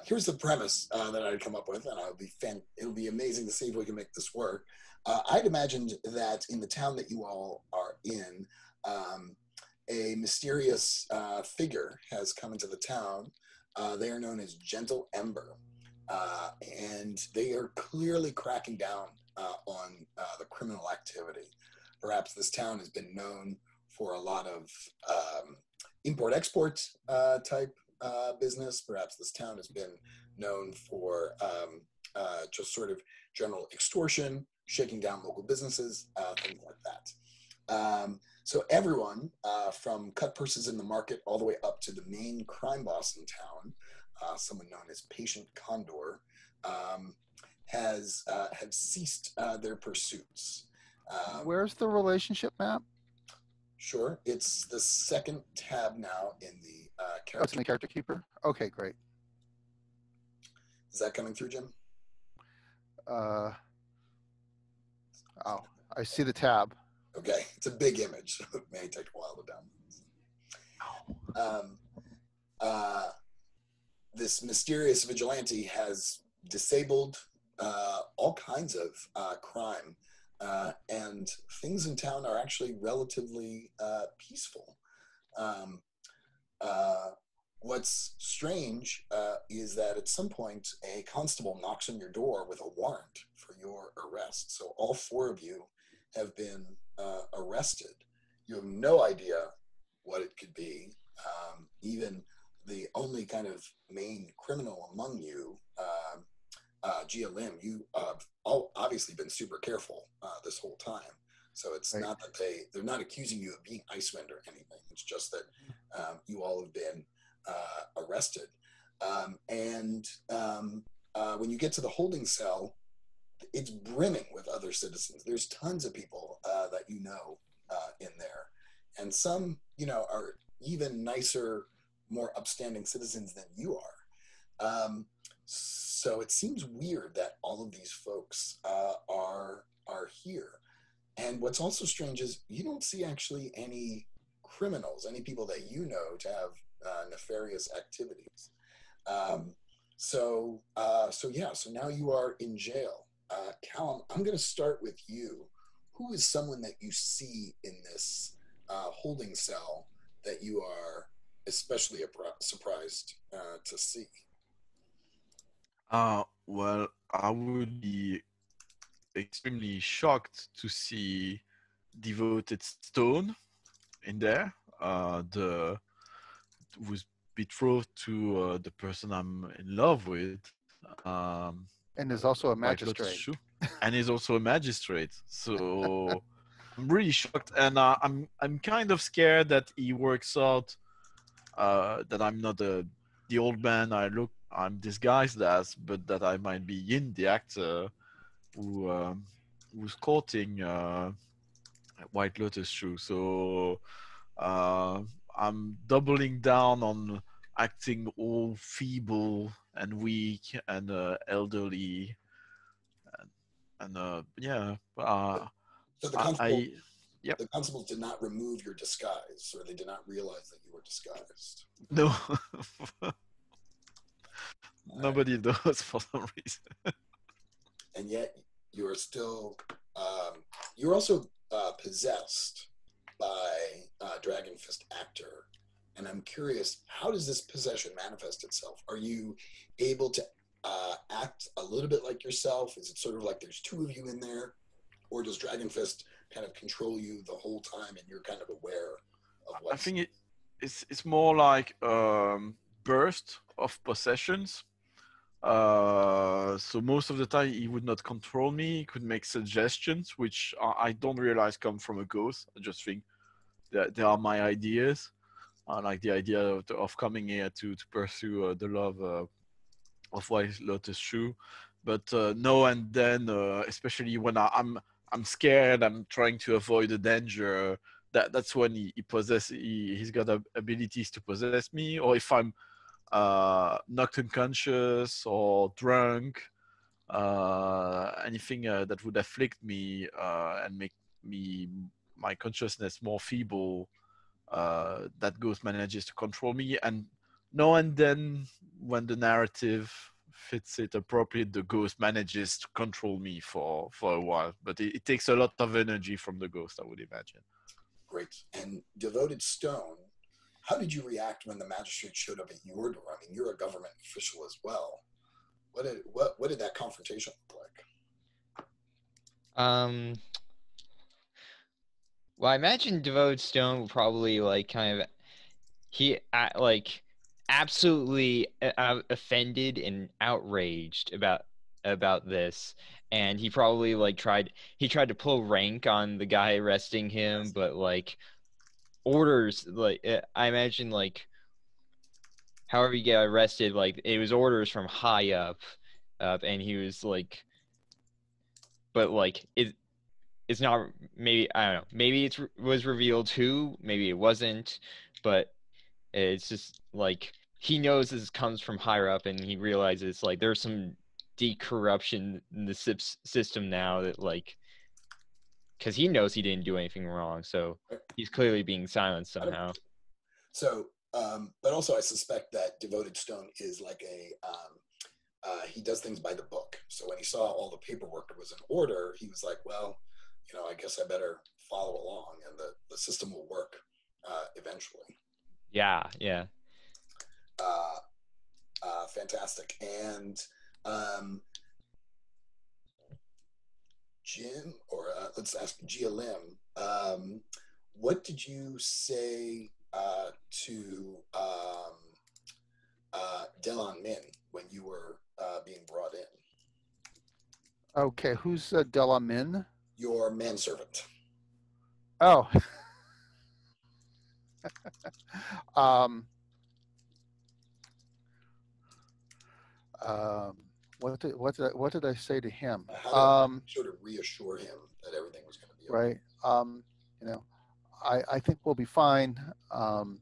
Here's the premise that I'd come up with, and it'll be amazing to see if we can make this work. I'd imagined that in the town that you all are in, a mysterious figure has come into the town. They are known as Gentle Ember, and they are clearly cracking down on the criminal activity. Perhaps this town has been known for a lot of import-export type business. Perhaps this town has been known for just sort of general extortion, shaking down local businesses, things like that. So everyone from cut purses in the market all the way up to the main crime boss in town, someone known as Patient Condor, have ceased their pursuits. Where's the relationship map? Sure, it's the second tab now in the character. Oh, it's in the character keeper? Okay, great. Is that coming through, Jim? Oh, I see the tab. Okay, it's a big image, so it may take a while to download. This mysterious vigilante has disabled all kinds of crime, and things in town are actually relatively peaceful. What's strange is that at some point a constable knocks on your door with a warrant for your arrest. So all four of you have been arrested. You have no idea what it could be. Even the only kind of main criminal among you, Lim, you have obviously been super careful this whole time. So it's right. Not that they're not accusing you of being Icewind or anything. It's just that you all have been arrested. When you get to the holding cell, it's brimming with other citizens. There's tons of people that you know in there. And some, are even nicer, more upstanding citizens than you are. So it seems weird that all of these folks are here. And what's also strange is you don't see actually any criminals, any people that you know to have nefarious activities. So now you are in jail. Callum, I'm going to start with you. Who is someone that you see in this holding cell that you are especially surprised to see? Well, I would be extremely shocked to see Devoted Stone in there, who's betrothed to the person I'm in love with. And is also a magistrate. And is also a magistrate. So I'm really shocked, and I'm kind of scared that he works out that I'm not the old man I'm disguised as, but that I might be Yin, the actor who's courting White Lotus Shoe. So I'm doubling down on acting all feeble and weak and elderly, and yeah. So the constables did not remove your disguise, or they did not realize that you were disguised. No. Nobody does for some reason. And yet you are still, you're also possessed by Dragon Fist Actor. And I'm curious, how does this possession manifest itself? Are you able to act a little bit like yourself? Is it sort of like there's two of you in there? Or does Dragon Fist kind of control you the whole time and you're kind of aware of what? I think it's more like burst of possessions. So most of the time he would not control me. He could make suggestions, which I don't realize come from a ghost. I just think that they are my ideas. Like the idea of coming here to pursue the love of White Lotus Shoe. But now and then, especially when I'm scared, I'm trying to avoid the danger. That's when he's got abilities to possess me, or if I'm knocked unconscious or drunk, anything that would afflict me and make my consciousness more feeble, that ghost manages to control me. And now and then, when the narrative fits it appropriate, the ghost manages to control me for a while. But it takes a lot of energy from the ghost, I would imagine. Great. And Devoted Stone, how did you react when the magistrate showed up at your door? I mean, you're a government official as well. What did that confrontation look like? Well, I imagine Devoted Stone would probably like kind of like absolutely offended and outraged about this, and he probably like tried to pull rank on the guy arresting him, but like orders, like I imagine like however you get arrested, like it was orders from high up, and he was like, but like it's not, maybe I don't know, maybe it was revealed who, maybe it wasn't, but it's just like he knows this comes from higher up, and he realizes like there's some decorruption in the system now, that like, because he knows he didn't do anything wrong, so he's clearly being silenced somehow. So, but also I suspect that Devoted Stone is like he does things by the book. So when he saw all the paperwork was in order, he was like, well, I guess I better follow along, and the system will work eventually. Yeah. Fantastic. And Jim, or let's ask Gia Lim, what did you say to Delon Min when you were being brought in? Okay, who's Della Min? Your manservant. Oh. What did I say to him? How to sort of reassure him that everything was going to be okay. Right. I think we'll be fine. I'm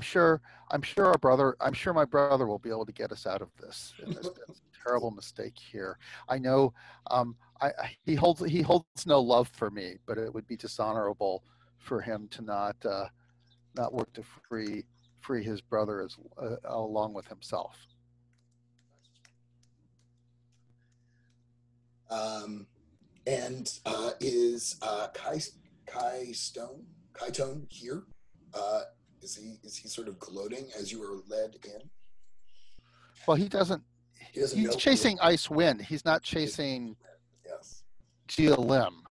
sure my brother will be able to get us out of this. There's been a terrible mistake here. I know he holds no love for me, but it would be dishonorable for him to not work to free his brother along with himself. And is Kai Tone here? Is he sort of gloating as you were led in? Well, he doesn't. He's chasing Icewind. He's not chasing. Yes. Gia Lim.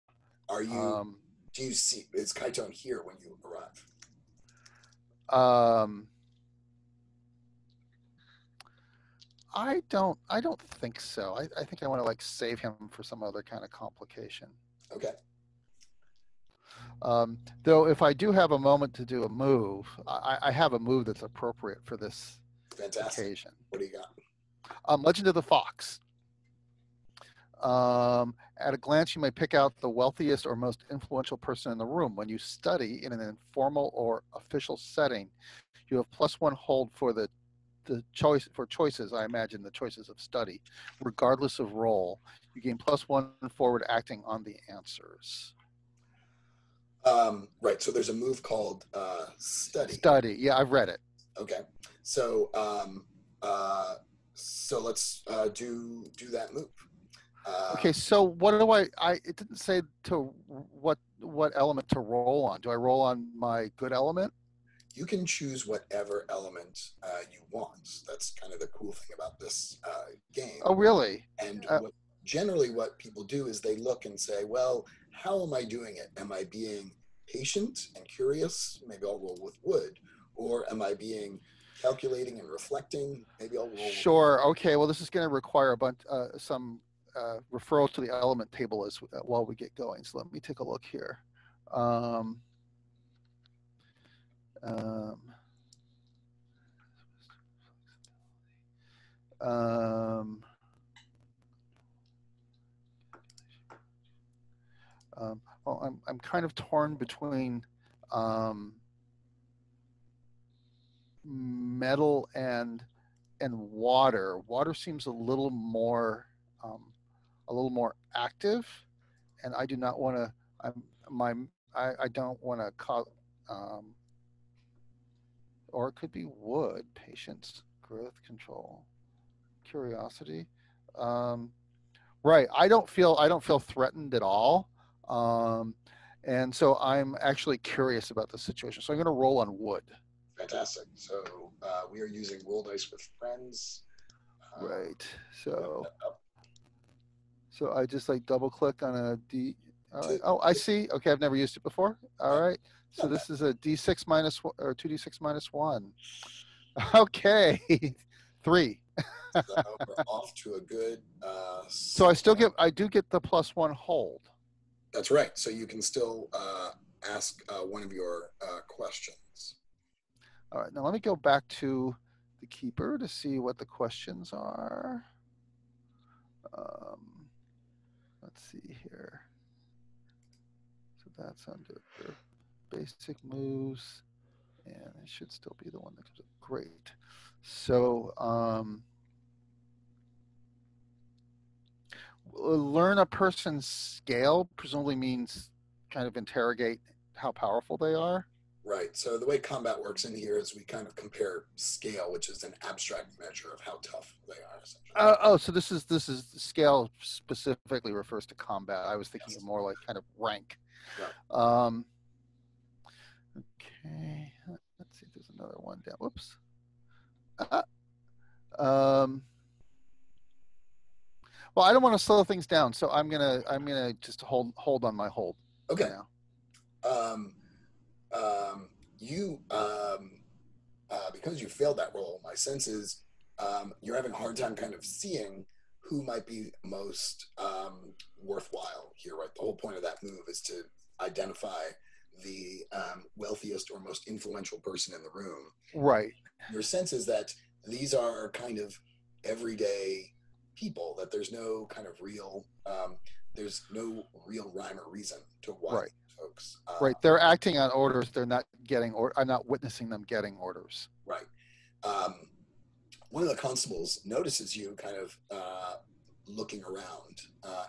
Are you? Do you see? Is Kai Tone here when you arrive? I don't think so. I think I want to like save him for some other kind of complication. Okay. Though if I do have a moment to do a move, I have a move that's appropriate for this occasion. What do you got? Legend of the Fox. At a glance, you may pick out the wealthiest or most influential person in the room. When you study in an informal or official setting, you have +1 hold for the choices. I imagine the choices of study, regardless of role. You gain +1 forward acting on the answers. Right. So there's a move called study. Study. Yeah, I've read it. Okay. So so let's do that move. Okay. So what do it didn't say to what element to roll on. Do I roll on my good element? You can choose whatever element you want. That's kind of the cool thing about this game. Oh, really? And generally what people do is they look and say, well, how am I doing it? Am I being patient and curious? Maybe I'll roll with wood. Or am I being calculating and reflecting? Maybe I'll roll Sure. Okay. Well, this is going to require some referral to the element table while we get going. So let me take a look here. Well, I'm kind of torn between metal and water. Water seems a little more active, and I do not want to. I don't want to cause. or it could be wood. Patience, growth control, curiosity. Right. I don't feel threatened at all. And so I'm actually curious about the situation. So I'm going to roll on wood. Fantastic. So we are using roll dice with friends. Right. Open that up. So I just like double click on a D. All right. Oh, I see. Okay, I've never used it before. All right. So this is a D6 minus or 2D6 minus 1. Okay. 3. So we're off to a good. So I do get the +1 hold. That's right. So you can still ask one of your questions. All right. Now let me go back to the keeper to see what the questions are. Let's see here. So that's under basic moves, and it should still be the one that comes up. Great. So learn a person's scale presumably means kind of interrogate how powerful they are. Right. So the way combat works in here is we kind of compare scale, which is an abstract measure of how tough they are. Essentially. So this is scale specifically refers to combat. I was thinking of more like kind of rank. Right. Okay. Let's see if there's another one down. Whoops. Well, I don't want to slow things down, so I'm gonna just hold on my hold. Okay. Now. Because you failed that roll, my sense is you're having a hard time kind of seeing who might be most worthwhile here, right? The whole point of that move is to identify the wealthiest or most influential person in the room. Right. Your sense is that these are kind of everyday people, that there's no kind of real, there's no real rhyme or reason to why right. folks. Right. They're acting on orders. They're not getting, or I'm not witnessing them getting orders. Right. One of the constables notices you kind of looking around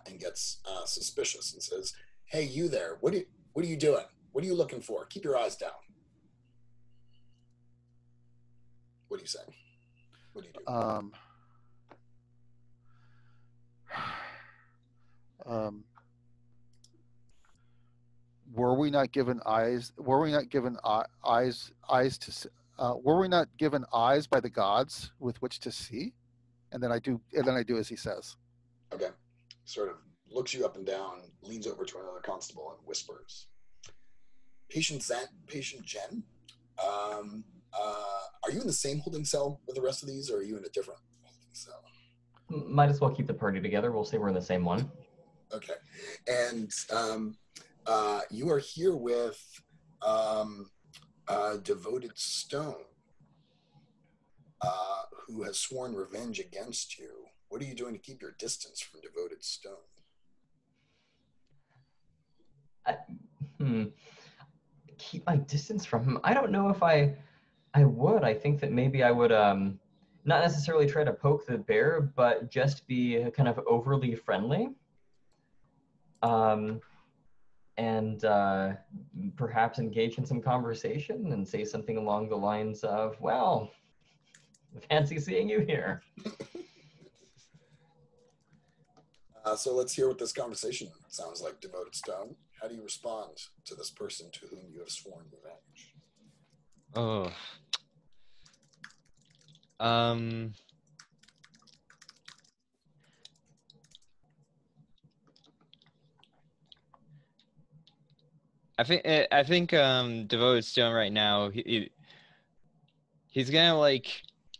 and gets suspicious and says, "Hey, you there? What are you doing? What are you looking for? Keep your eyes down." What do you say? What do you do? Were we not given eyes? Were we not given eyes to? Were we not given eyes by the gods with which to see? And then I do as he says. Okay. Sort of looks you up and down, leans over to another constable and whispers, Patient Jen, are you in the same holding cell with the rest of these, or are you in a different holding cell? Might as well keep the party together. We'll say we're in the same one. Okay. And you are here with Devoted Stone, who has sworn revenge against you. What are you doing to keep your distance from Devoted Stone? Keep my distance from him? I don't know if I would. I think that maybe I would not necessarily try to poke the bear, but just be kind of overly friendly. And perhaps engage in some conversation and say something along the lines of, well, fancy seeing you here. So let's hear what this conversation sounds like, Devoted Stone. How do you respond to this person to whom you have sworn revenge? Oh. I think Devoted Stone right now, he's gonna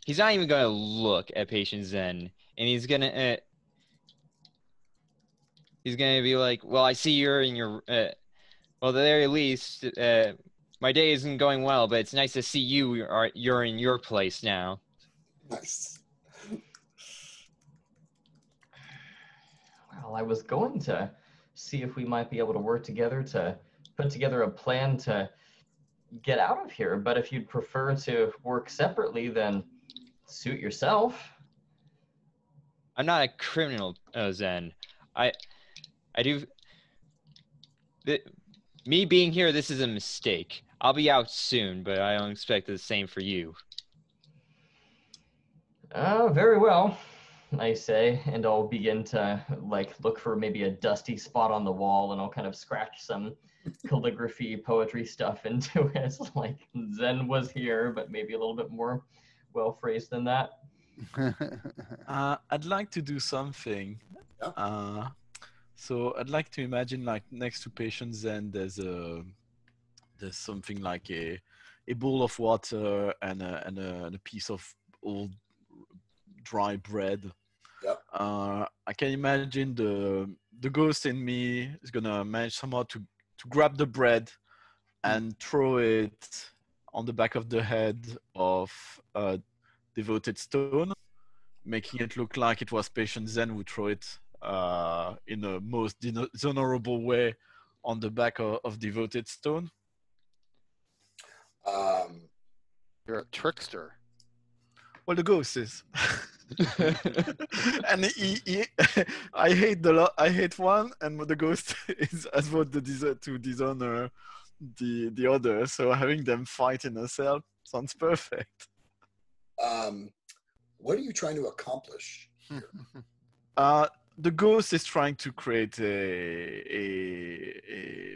he's not even gonna look at Patient Zen, and he's gonna be like, well, I see you're in your well, at the very least, my day isn't going well, but it's nice to see you're in your place now. Nice. Well, I was going to see if we might be able to work together to put together a plan to get out of here, but if you'd prefer to work separately, then suit yourself. I'm not a criminal, Zen. I do. Me being here, this is a mistake. I'll be out soon, but I don't expect the same for you. Very well, I say, and I'll begin to like look for maybe a dusty spot on the wall, and I'll kind of scratch some calligraphy, poetry stuff into it. Like Zen was here, but maybe a little bit more well phrased than that. I'd like to do something. Yeah. So I'd like to imagine like next to patient Zen, there's something like a bowl of water and a piece of old dry bread. Yep. I can imagine the ghost in me is gonna manage somehow to grab the bread and throw it on the back of the head of Devoted Stone, making it look like it was patient Zen who threw it in a most dishonorable way on the back of Devoted Stone. You're a trickster. Well, the ghost is. And I hate one, and the ghost has voted to dishonor the other. So having them fight in a cell sounds perfect. What are you trying to accomplish here? The ghost is trying to create a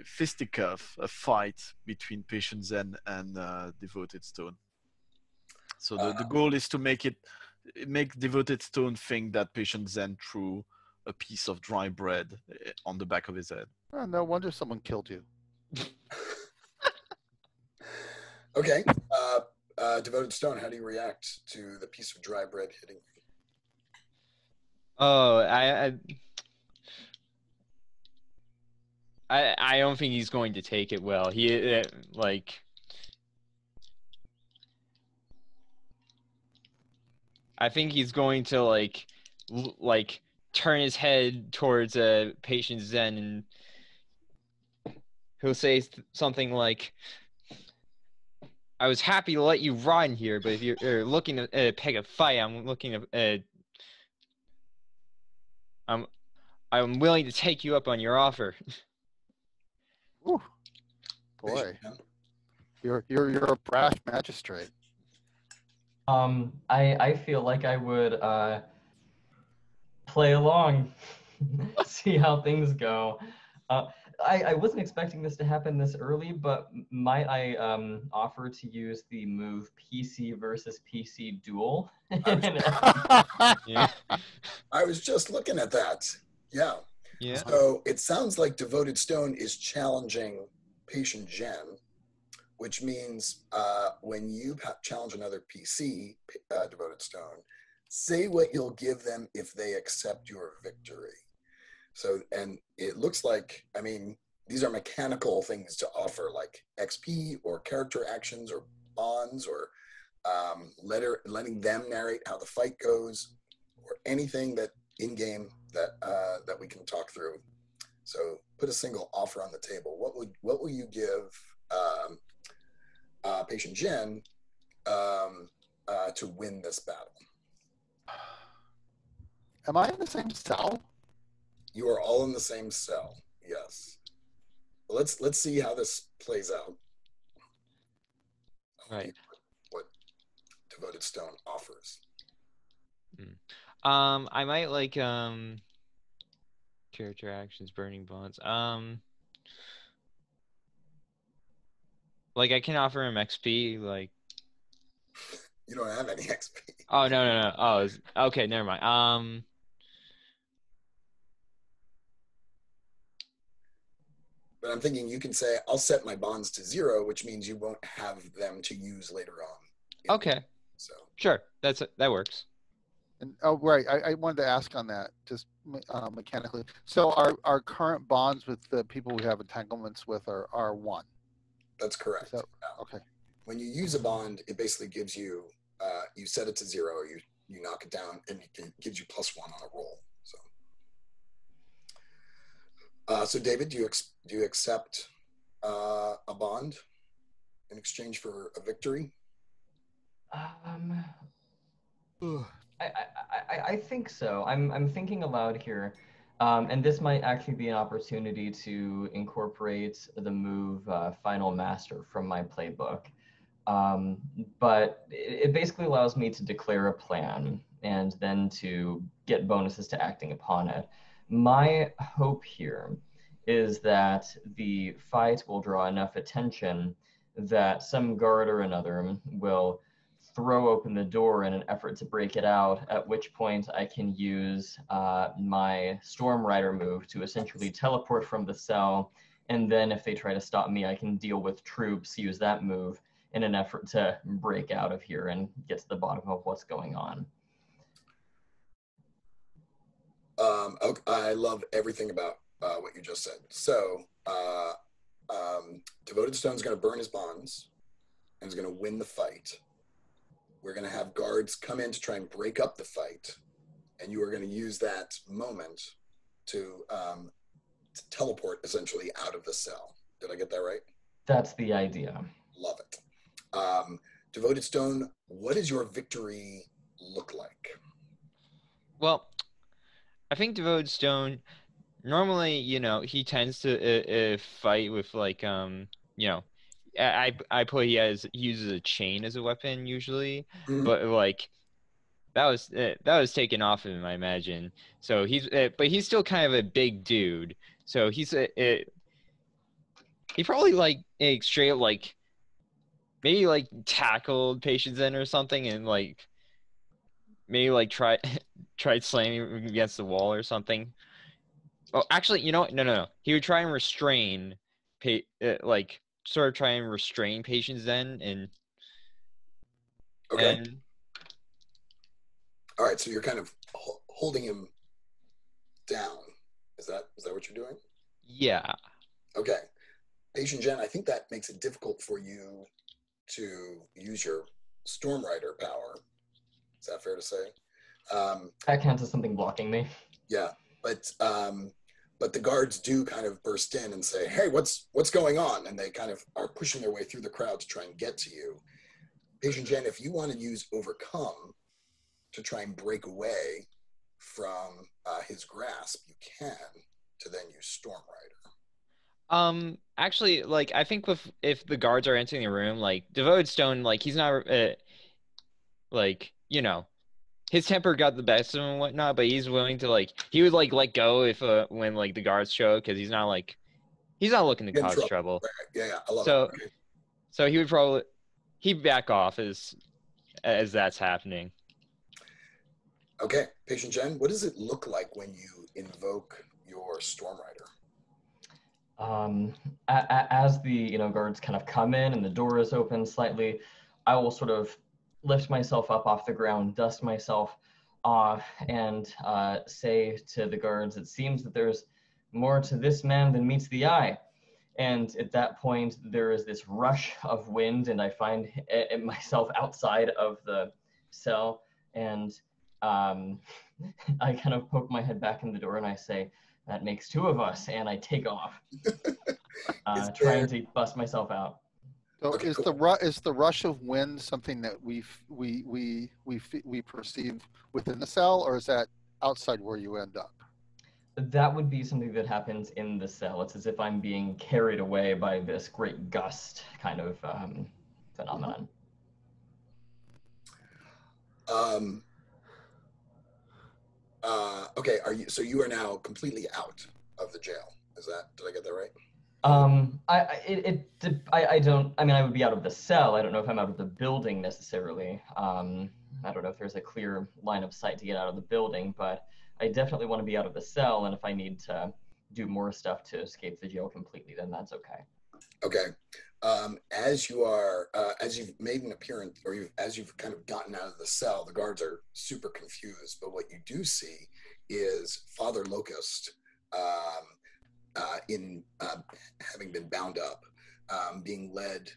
fisticuff, a fight between patient Zen and Devoted Stone. So the goal is to make Devoted Stone think that patient Zen threw a piece of dry bread on the back of his head. Oh, no wonder someone killed you. Okay. Devoted Stone, how do you react to the piece of dry bread hitting you? Oh, I don't think he's going to take it well. He like. I think he's going to like turn his head towards patient Zen, and he'll say something like, "I was happy to let you run here, but if you're looking to pick a fight, I'm willing to take you up on your offer." Ooh, boy, you're a brash magistrate. I feel like I would play along, see how things go. I wasn't expecting this to happen this early, but might I offer to use the move PC versus PC duel? Yeah. I was just looking at that. Yeah. Yeah. So it sounds like Devoted Stone is challenging patient Jen, which means when you challenge another PC, Devoted Stone, say what you'll give them if they accept your victory. So, and it looks like, I mean, these are mechanical things to offer, like XP or character actions or bonds or letting them narrate how the fight goes, or anything that in-game that we can talk through. So put a single offer on the table. What will you give patient Jen to win this battle? Am I in the same cell? You are all in the same cell. Yes. Well, let's see how this plays out. Right. What Devoted Stone offers. I might like character actions, burning bonds. Like I can offer him XP. Like. You don't have any XP. Oh no. Oh, okay. Never mind. But I'm thinking you can say, I'll set my bonds to 0, which means you won't have them to use later on. Okay. So Sure. That works. And oh, right. I wanted to ask on that just mechanically. So our current bonds with the people we have entanglements with are 1. That's correct. So, okay. When you use a bond, it basically gives you, you set it to 0, you knock it down, and it gives you +1 on a roll. So David, do you accept a bond in exchange for a victory? I think so. I'm thinking aloud here. And this might actually be an opportunity to incorporate the move Final Master from my playbook. Um, but it basically allows me to declare a plan and then to get bonuses to acting upon it. My hope here is that the fight will draw enough attention that some guard or another will throw open the door in an effort to break it out, at which point I can use my Storm Rider move to essentially teleport from the cell, and then if they try to stop me, I can deal with troops, use that move in an effort to break out of here and get to the bottom of what's going on. Okay, I love everything about what you just said. So, Devoted Stone's going to burn his bonds and is going to win the fight. We're going to have guards come in to try and break up the fight, and you are going to use that moment to teleport essentially out of the cell. Did I get that right? That's the idea. Love it. Devoted Stone, what does your victory look like? Well, I think Devoted Stone normally, he tends to fight with like I put he uses a chain as a weapon usually, Mhm. but like that was taken off of him, I imagine. So but he's still kind of a big dude. So he probably like straight up like maybe like tackled Patience in or something and like maybe like tried slamming him against the wall or something. Oh, actually, you know what? No. He would try and restrain, like sort of try and restrain Patience then, Okay. and All right. So you're kind of holding him down. Is that what you're doing? yeah. Okay. Patient Jen, I think that makes it difficult for you to use your Storm Rider power. Is that fair to say? That counts as something blocking me. Yeah, but the guards do kind of burst in and say, "Hey, what's going on?" And they kind of are pushing their way through the crowd to try and get to you. Patient Jen, if you want to use Overcome to try and break away from his grasp, you can to then use Storm Rider. Actually, like I think if the guards are entering the room, like Devoted Stone, like he's not like his temper got the best of him and whatnot, but he's willing to he would like let go if when like the guards show because he's not looking to Get in cause trouble. trouble. Right. Yeah, I love So it. Okay. so he'd back off as that's happening. Okay, Patient Jen, what does it look like when you invoke your Storm Rider? As the guards kind of come in and the door is open slightly, I will sort of lift myself up off the ground, dust myself off, and say to the guards, "It seems that there's more to this man than meets the eye." And at that point, there is this rush of wind, and I find myself outside of the cell, and I kind of poke my head back in the door and I say, "That makes two of us," and I take off, trying to bust myself out. So Okay, is cool. the rush of wind something that we perceive within the cell, or is that outside where you end up? That would be something that happens in the cell. It's as if I'm being carried away by this great gust kind of phenomenon. Okay, so you are now completely out of the jail. Did I get that right? I don't. I mean, I would be out of the cell. I don't know if I'm out of the building necessarily. I don't know if there's a clear line of sight to get out of the building, but I definitely want to be out of the cell. And if I need to do more stuff to escape the jail completely, then that's okay. Okay. As you've made an appearance, or as you've kind of gotten out of the cell, the guards are super confused. But what you do see is Father Locust, having been bound up, being led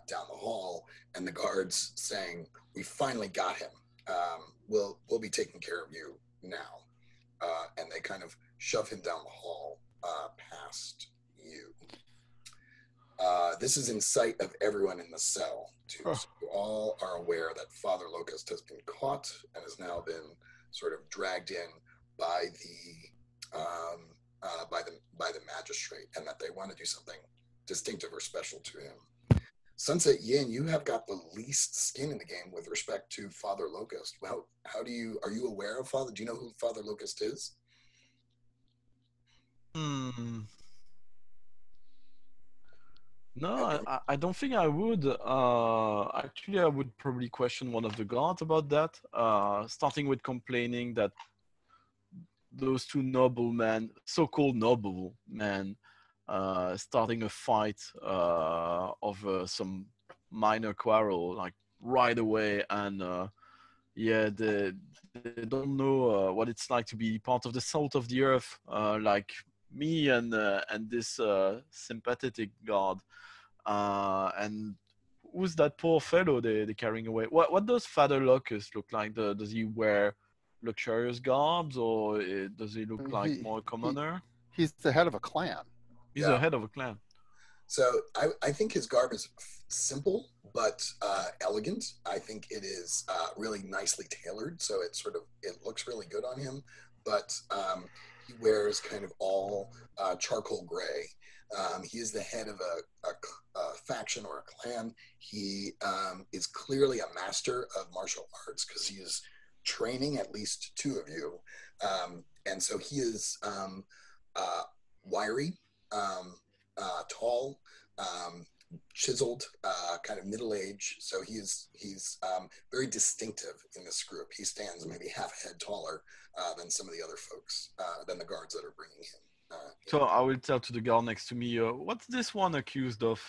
down the hall, and the guards saying, "We finally got him. We'll be taking care of you now." And they kind of shove him down the hall past you. This is in sight of everyone in the cell, too. So you all are aware that Father Locust has been caught and has now been sort of dragged in by the magistrate and that they want to do something distinctive or special to him. Sunset Yin, you have got the least skin in the game with respect to Father Locust. Well, are you aware of Father? Do you know who Father Locust is? No, I don't think I would. Actually, I would probably question one of the guards about that, starting with complaining that those two noblemen, so-called noblemen, starting a fight over some minor quarrel, like right away, and yeah, they don't know what it's like to be part of the salt of the earth, like me and this sympathetic guard. And who's that poor fellow they're carrying away? What does Father Locust look like? Does he wear luxurious garbs, or does he look like more a commoner? He's the head of a clan. He's the head of a clan. So I think his garb is simple but elegant. I think it is really nicely tailored, so it looks really good on him. But he wears kind of all charcoal gray. He is the head of a faction or a clan. He is clearly a master of martial arts because he is training at least two of you. And so he is wiry, tall, chiseled, kind of middle age. So he's very distinctive in this group. He stands maybe half a head taller than some of the other folks, than the guards that are bringing him. So I will tell to the guard next to me, what's this one accused of?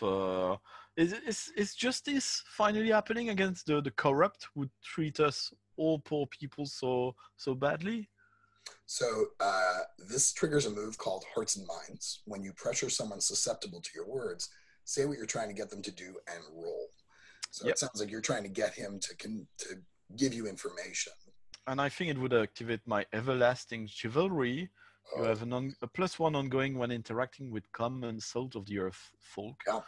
Is justice finally happening against the corrupt who treat us all poor people so badly? So this triggers a move called Hearts and Minds. When you pressure someone susceptible to your words, say what you're trying to get them to do and roll. So It sounds like you're trying to get him to give you information. And I think it would activate my everlasting chivalry. You have a +1 ongoing when interacting with common salt of the earth folk. Yeah.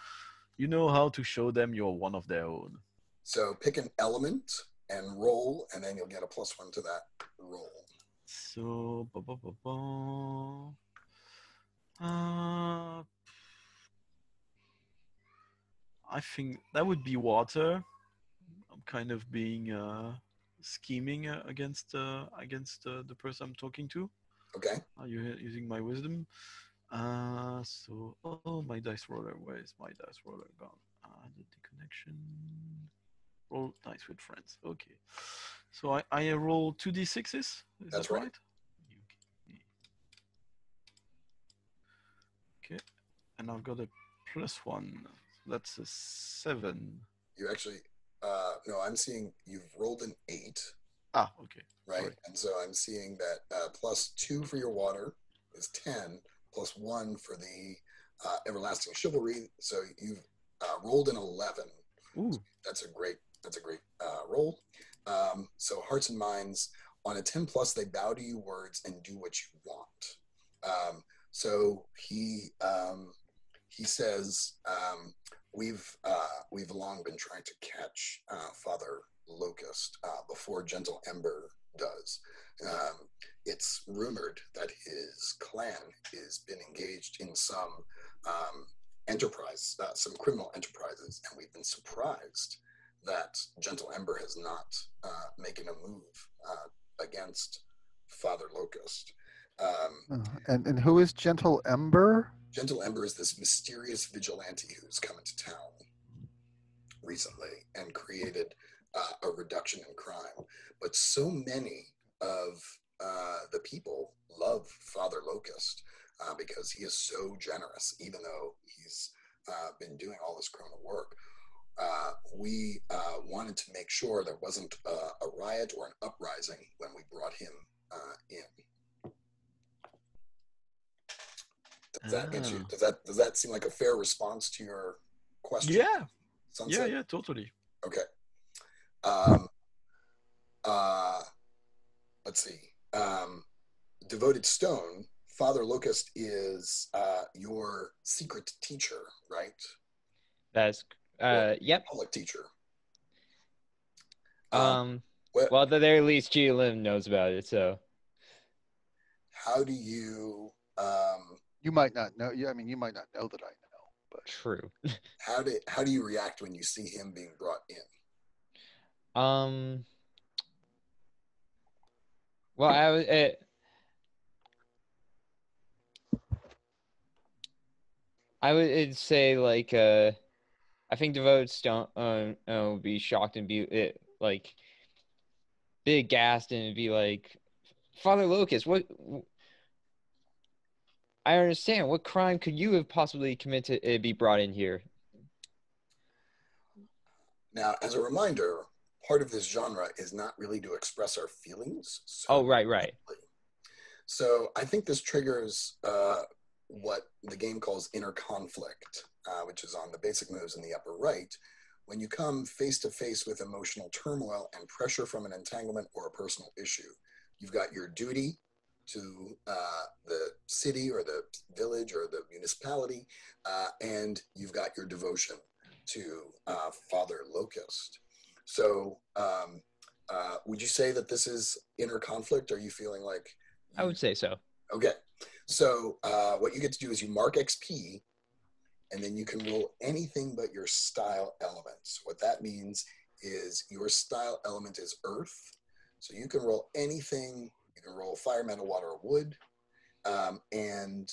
You know how to show them you're one of their own. So pick an element and roll, and then you'll get a +1 to that roll. So, I think that would be water. I'm kind of being scheming against the person I'm talking to. Okay. Are you using my wisdom? So, my dice roller. Where is my dice roller gone? The connection. Roll dice with friends. Okay. So I roll 2d6s. Is That's that right? Okay. And I've got a +1. That's a 7. You actually, no, I'm seeing you've rolled an 8. Okay. Right. Sorry. And so I'm seeing that +2 for your water is 10, +1 for the everlasting chivalry. So you've rolled an 11. Ooh. So that's a great roll. So Hearts and Minds, on a 10+, they bow to you words and do what you want. So he says, we've long been trying to catch Father Locust before Gentle Ember does. It's rumored that his clan has been engaged in some enterprise, some criminal enterprises, and we've been surprised that Gentle Ember has not making a move against Father Locust. And who is Gentle Ember? Gentle Ember is this mysterious vigilante who's come into town recently and created a reduction in crime. But so many of the people love Father Locust because he is so generous, even though he's been doing all this criminal work. We wanted to make sure there wasn't a riot or an uprising when we brought him in. Does that get you? Does that seem like a fair response to your question? Yeah. Sunset? Yeah, totally. Okay. Let's see. Devoted Stone, Father Locust is your secret teacher, right? That's yep. Public teacher. Well, at the very least, Lim knows about it. So, how do you? You might not know. I mean, you might not know that I know, but True. How do you react when you see him being brought in? Um. Well, I would say like I think devoted don't would be shocked and be aghast and be like, Father Locust, what? I understand. What crime could you have possibly committed to be brought in here? Now, as a reminder, part of this genre is not really to express our feelings. Oh, So right. directly. So I think this triggers what the game calls inner conflict, which is on the basic moves in the upper right. When you come face to face with emotional turmoil and pressure from an entanglement or a personal issue, you've got your duty to the city or the village or the municipality, and you've got your devotion to Father Locust. So, would you say that this is inner conflict? Are you feeling like I would say so. Okay, so what you get to do is you mark XP, and then you can roll anything but your style elements. What that means is your style element is earth, so you can roll anything. You can roll fire, metal, water, or wood, and hang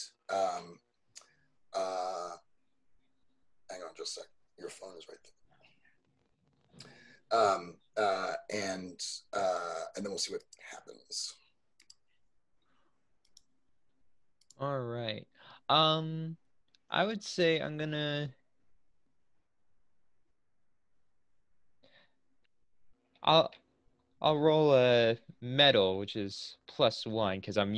on just a sec. Your phone is right there. And then we'll see what happens. All right. I would say I'll I'll roll a metal, which is +1, because I'm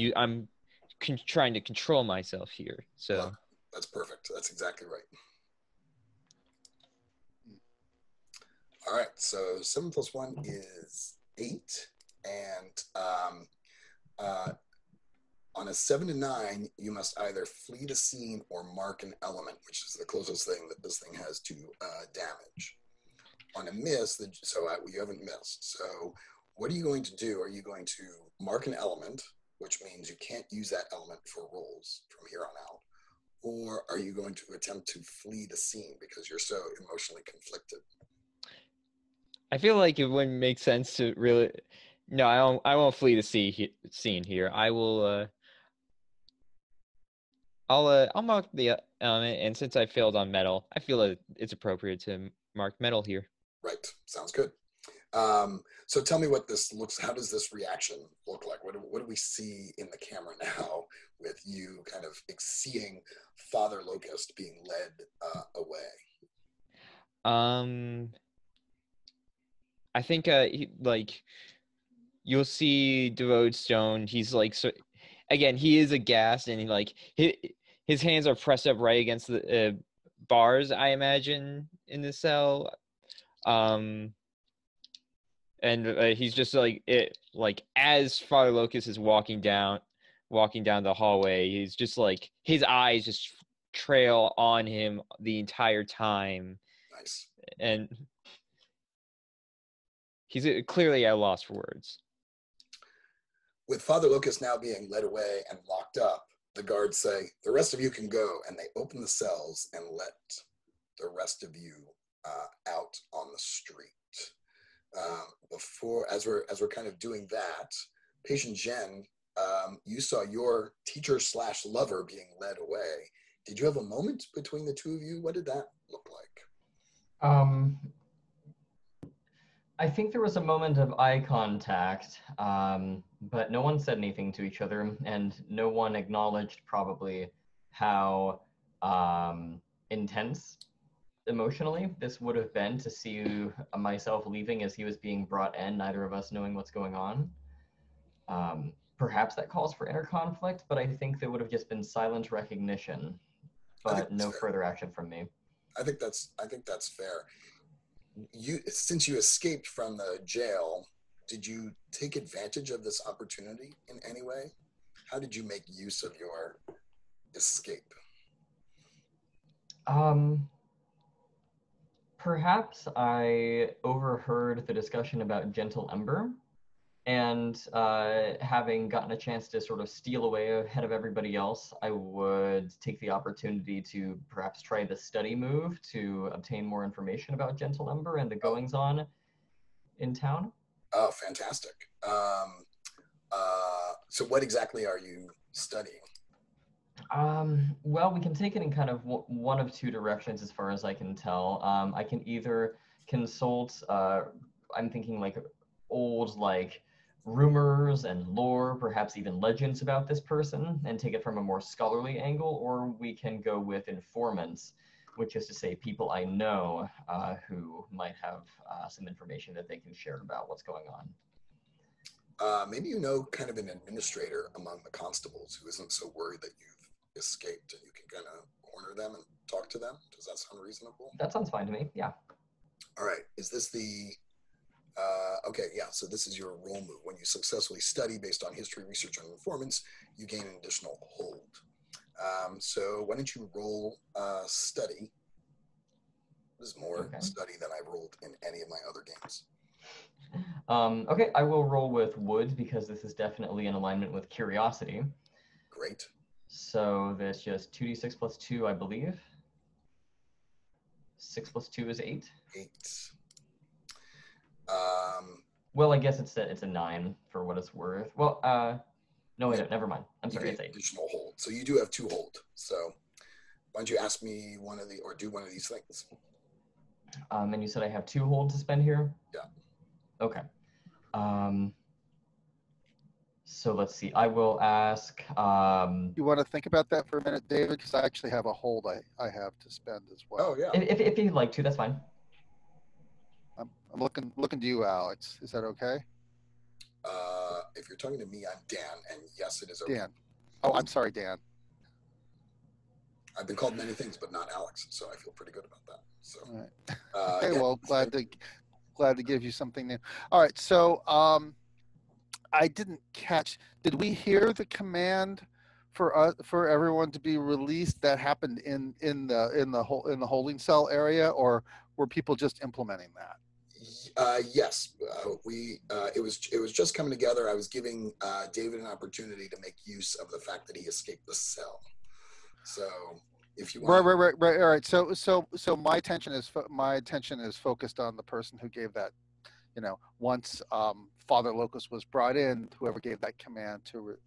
trying to control myself here. So. Love it. That's perfect. That's exactly right. All right, so 7 + 1 is 8, and on a 7 to 9, you must either flee the scene or mark an element, which is the closest thing that this thing has to damage. On a miss, you haven't missed. So what are you going to do? Are you going to mark an element, which means you can't use that element for rolls from here on out? Or are you going to attempt to flee the scene because you're so emotionally conflicted? I feel like it wouldn't make sense to really. No, I won't flee the scene here. I will. I'll mark the element, and since I failed on metal, I feel that it's appropriate to mark metal here. Right. Sounds good. So tell me what this looks. How does this reaction look like? What do we see in the camera now with you kind of seeing Father Locust being led away? I think you'll see Devoted Stone. He's like, so again, he is aghast, and his hands are pressed up right against the bars, I imagine, in the cell. And he's just like as Father Locust is walking down the hallway, he's just like his eyes just trail on him the entire time. Nice. And he's clearly at a loss for words. With Father Locust now being led away and locked up, the guards say, "The rest of you can go," and they open the cells and let the rest of you out on the street. As we're kind of doing that, Patient Jen, you saw your teacher/lover being led away. Did you have a moment between the two of you? What did that look like? I think there was a moment of eye contact, but no one said anything to each other, and no one acknowledged probably how intense emotionally this would have been to see myself leaving as he was being brought in, neither of us knowing what's going on. Perhaps that calls for inner conflict, but I think there would have just been silent recognition, but no further action from me. I think that's fair. Since you escaped from the jail, did you take advantage of this opportunity in any way? How did you make use of your escape? Perhaps I overheard the discussion about Gentle Ember, And having gotten a chance to sort of steal away ahead of everybody else, I would take the opportunity to perhaps try the study move to obtain more information about Gentle Ember and the goings-on in town. Oh, fantastic. So what exactly are you studying? Well, we can take it in kind of one of two directions as far as I can tell. I can either consult, I'm thinking like old like rumors and lore, perhaps even legends about this person, and take it from a more scholarly angle, or we can go with informants, which is to say people I know who might have some information that they can share about what's going on. Maybe you know kind of an administrator among the constables who isn't so worried that you've escaped, and you can kind of corner them and talk to them. Does that sound reasonable? That sounds fine to me, yeah. All right. Is this the... okay, yeah, so this is your roll move. When you successfully study based on history, research, and informants, you gain an additional hold. So why don't you roll study? This is more study than I've rolled in any of my other games. Okay, I will roll with wood because this is definitely in alignment with curiosity. Great. So that's just 2d6 plus 2, I believe. 6 plus 2 is 8. 8. Well, I guess it's a 9 for what it's worth. Well, no, wait, never mind. I'm sorry, it's 8. Additional hold. So you do have 2 hold. So why don't you ask me do one of these things? And you said I have 2 hold to spend here? Yeah. Okay. So let's see. I will ask. You want to think about that for a minute, David? Because I actually have a hold I have to spend as well. Oh yeah. If you'd like to, that's fine. I'm looking to you, Alex. Is that okay? If you're talking to me, I'm Dan, and yes, it is okay. Dan. Oh, I'm sorry, Dan. I've been called many things, but not Alex, so I feel pretty good about that. So. All right. Okay. Yeah. Well, glad to give you something new. All right. So I didn't catch. Did we hear the command for everyone to be released? That happened in the holding cell area, or were people just implementing that? Yes, it was just coming together. I was giving David an opportunity to make use of the fact that he escaped the cell. So if you want, right. All right. So my attention is focused on the person who gave that. Once Father Locust was brought in, whoever gave that command to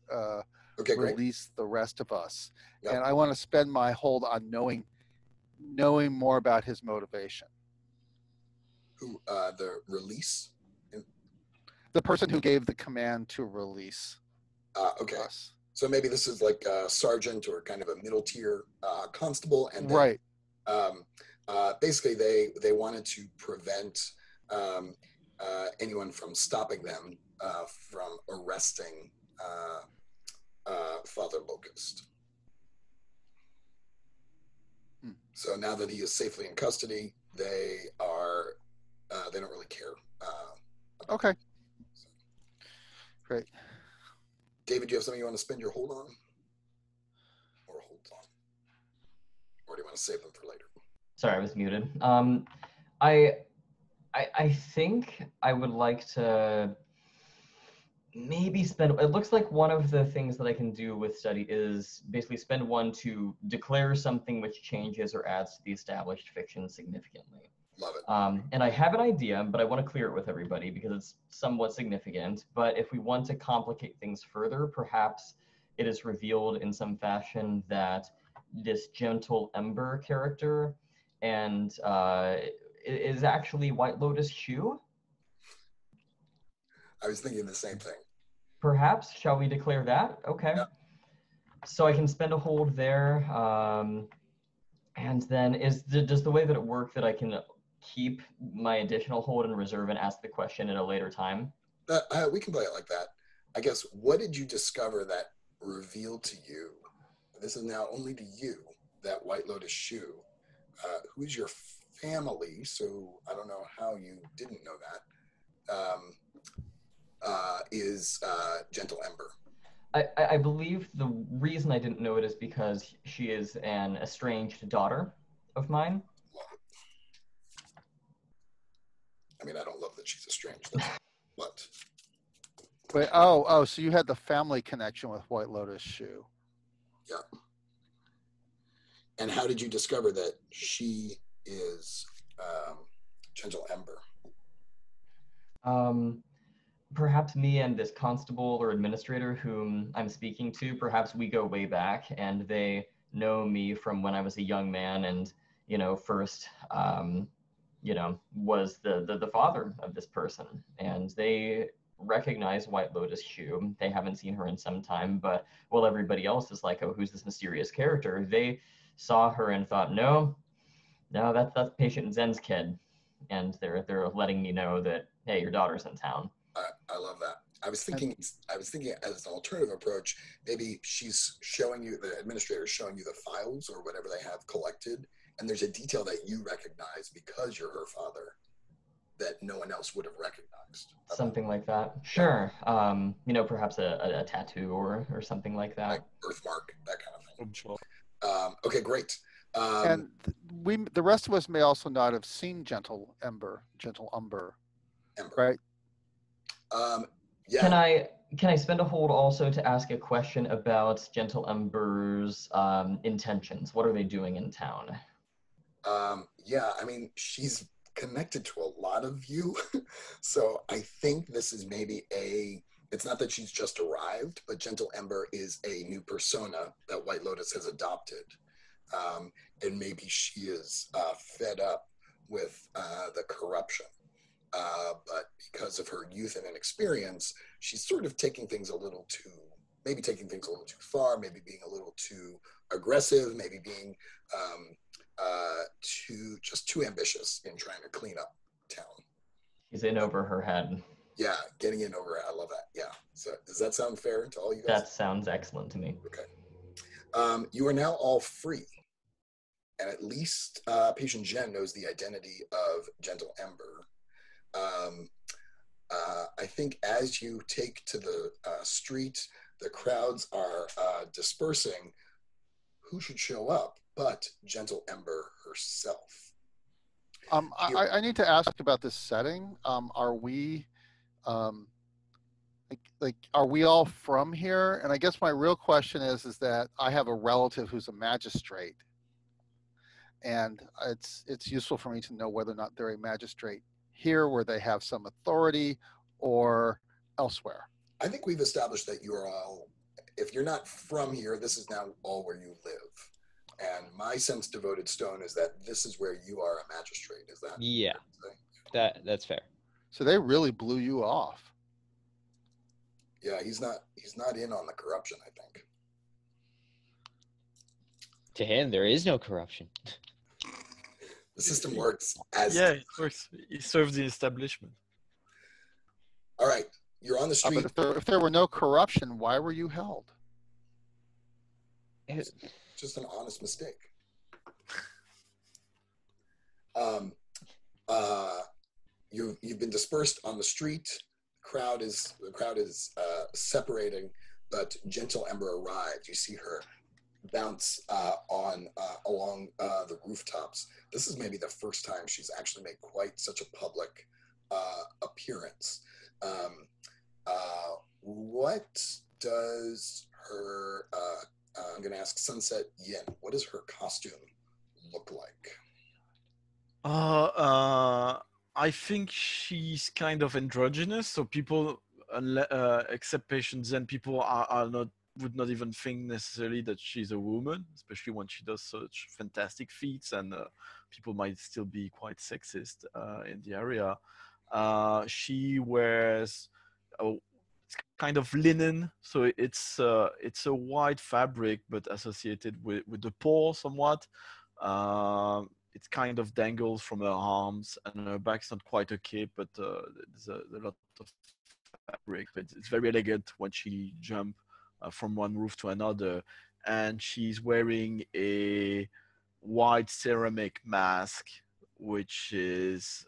release the rest of us, Yep. And I want to spend my hold on knowing more about his motivation. Who the release? The person who gave the command to release. Okay. Us. So maybe this is like a sergeant or kind of a middle tier constable, and then, right. Basically, they wanted to prevent anyone from stopping them from arresting Father Locust. So now that he is safely in custody, they don't really care. Okay. Great. David, do you have something you want to spend your hold on? Or hold on? Or do you want to save them for later? Sorry, I was muted. I think I would like to maybe spend, it looks like one of the things that I can do with study is basically spend one to declare something which changes or adds to the established fiction significantly. Love it. And I have an idea, but I want to clear it with everybody because it's somewhat significant. But if we want to complicate things further, perhaps it is revealed in some fashion that this Gentle Ember character and is actually White Lotus Shu. I was thinking the same thing. Perhaps, shall we declare that? Okay. Yeah. So I can spend a hold there. And then does the way that it work that I can keep my additional hold in reserve and ask the question at a later time? We can play it like that. I guess, what did you discover that revealed to you, this is now only to you, that White Lotus Shu, who is your family, so I don't know how you didn't know that, is Gentle Ember. I believe the reason I didn't know it is because she is an estranged daughter of mine. Love it. I mean, I don't love that she's estranged, but Wait, oh, so you had the family connection with White Lotus Shoe. Yeah. And how did you discover that she is Gentle Ember? Perhaps me and this constable or administrator whom I'm speaking to, perhaps we go way back, and they know me from when I was a young man, and first was the father of this person, and they recognize White Lotus Shoe. They haven't seen her in some time, but while everybody else is like, oh, who's this mysterious character, they saw her and thought, no, that's Patient Zen's kid, and they're letting me know that, hey, your daughter's in town. I love that. I was thinking as an alternative approach, maybe she's showing you, the administrator is showing you the files or whatever they have collected, and there's a detail that you recognize because you're her father that no one else would have recognized. Something like that. Sure. Perhaps a tattoo or something like that. Like birthmark, that kind of thing. Sure. Okay, great. And the rest of us may also not have seen Gentle Umber, right? Yeah. Can I spend a hold also to ask a question about Gentle Umber's intentions? What are they doing in town? Yeah, I mean, she's connected to a lot of you. So I think this is maybe it's not that she's just arrived, but Gentle Ember is a new persona that White Lotus has adopted. And maybe she is fed up with the corruption. But because of her youth and inexperience, she's sort of taking things a little too far, maybe being a little too aggressive, maybe being too ambitious in trying to clean up town. He's in over her head. Yeah, getting in over it. I love that. Yeah. So does that sound fair to all you guys? That sounds excellent to me. Okay. You are now all free. And at least Patient Jen knows the identity of Gentle Ember. I think as you take to the street, the crowds are dispersing. Who should show up but Gentle Ember herself? I need to ask about this setting. Are we are we all from here? And I guess my real question is that I have a relative who's a magistrate, and it's useful for me to know whether or not they're a magistrate here where they have some authority or elsewhere. I think we've established that you are all, if you're not from here, this is now all where you live. And my sense, Devoted Stone, is that this is where you are a magistrate. Is that? Yeah, that's fair. So they really blew you off. Yeah, he's not in on the corruption, I think. To him, there is no corruption. The system works as... Yeah, it works. He serves the establishment. All right, you're on the street. But if there were no corruption, why were you held? Just an honest mistake. You've been dispersed on the street. The crowd is separating, but Gentle Ember arrived. You see her bounce along the rooftops. This is maybe the first time she's actually made quite such a public appearance. What does her I'm going to ask Sunset Yin, what does her costume look like? I think she's kind of androgynous, so people, except Patient Zen, people would not even think necessarily that she's a woman, especially when she does such fantastic feats, and people might still be quite sexist in the area. She wears it's kind of linen, so it's a white fabric, but associated with the paw somewhat. It kind of dangles from her arms, and her back's not quite a cape, but there's a lot of fabric. But it's very elegant when she jumps from one roof to another, and she's wearing a white ceramic mask, which has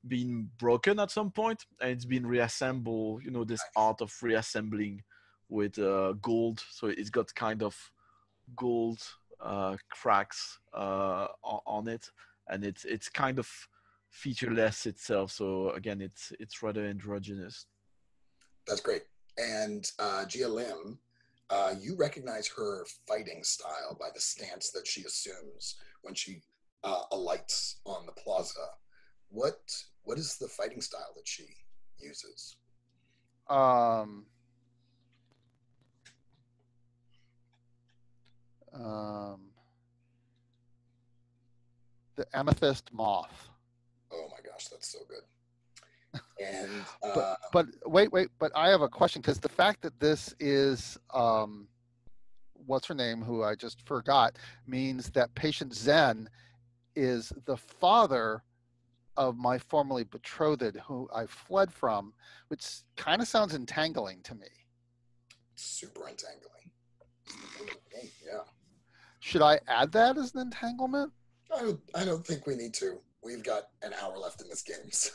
been broken at some point, and it's been reassembled. You know, this art of reassembling with gold, so it's got kind of gold cracks on it, and it's kind of featureless itself. So again, it's rather androgynous. That's great. And Gia Lim, you recognize her fighting style by the stance that she assumes when she alights on the plaza. What is the fighting style that she uses? Um, the amethyst moth. Oh my gosh, that's so good. And But wait, but I have a question, because the fact that this is what's her name, who I just forgot, means that patient Zen is the father of my formerly betrothed, who I fled from, which kind of sounds entangling to me. super entangling. Yeah. Should I add that as an entanglement? I don't think we need to. We've got an hour left in this game, so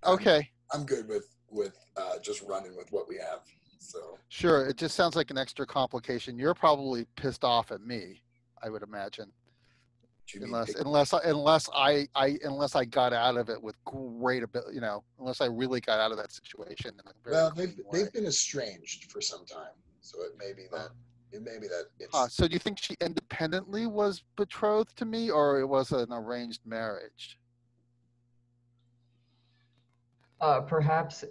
Okay. I'm good with just running with what we have. So Sure. It just sounds like an extra complication. You're probably pissed off at me, I would imagine. Unless I got out of it with great ability, unless I really got out of that situation. Well, they've been estranged for some time, so it may be that it's. So do you think she independently was betrothed to me, or it was an arranged marriage? Perhaps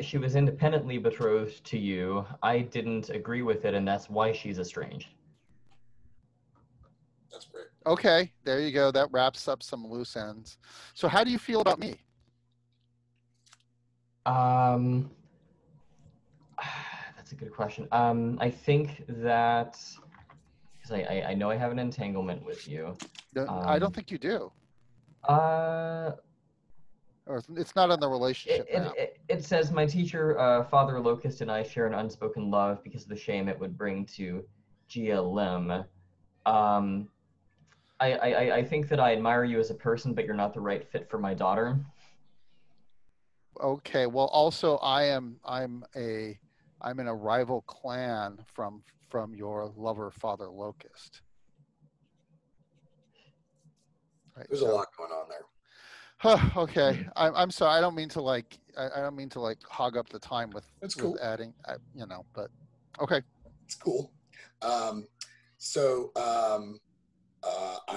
she was independently betrothed to you. I didn't agree with it, and that's why she's estranged. That's great. Okay, there you go. That wraps up some loose ends. So how do you feel about me? That's a good question. I think that, because I know I have an entanglement with you. I don't think you do. Or it's not on the relationship map. It says my teacher, Father Locust, and I share an unspoken love because of the shame it would bring to Gia Lim. I think that I admire you as a person, but you're not the right fit for my daughter. Okay. Well, also I'm in a rival clan from your lover, Father Locust. Right, there's a lot going on there. Okay, I'm sorry. I don't mean to hog up the time with adding, but okay. It's cool. I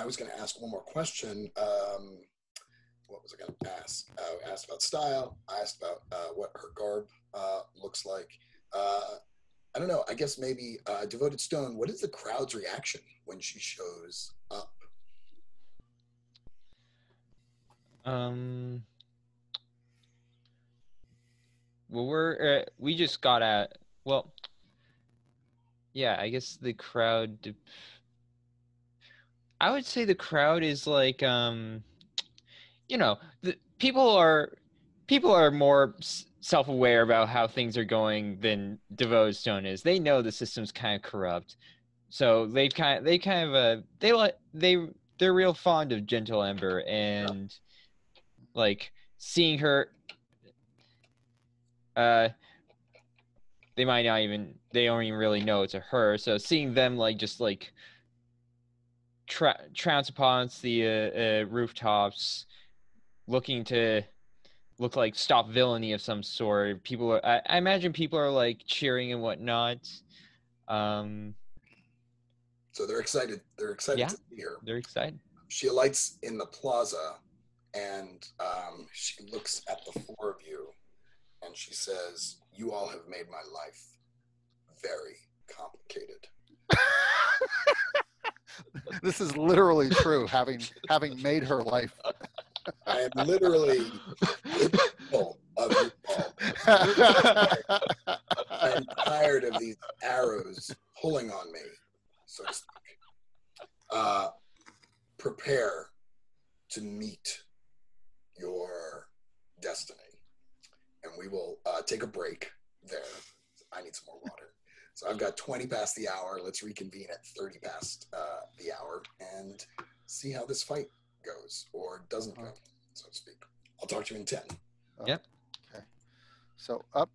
was going to ask one more question. What was I going to ask? I asked about style. I asked about what her garb looks like. I don't know. I guess maybe Devoted Stone. What is the crowd's reaction when she shows up? Well, we just got at, well, yeah, I guess the crowd, I would say the crowd is like, the people are more self-aware about how things are going than Devoted Stone is. They know the system's kind of corrupt, so they're real fond of Gentle Ember, and like seeing her, they don't even really know it's a her. So seeing them just trounce upon the rooftops, looking to look like stop villainy of some sort. I imagine people are cheering and whatnot. So they're excited. They're excited to see her. They're excited. She alights in the plaza, and she looks at the four of you, and she says, "You all have made my life very complicated." This is literally true. Having made her life. I am literally full of you all. I'm tired of these arrows pulling on me, so to speak. Prepare to meet your destiny. And we will take a break there. I need some more water. So I've got 20 past the hour. Let's reconvene at 30 past the hour and see how this fight goes or doesn't go, so to speak. I'll talk to you in 10. Yep. Okay. So up.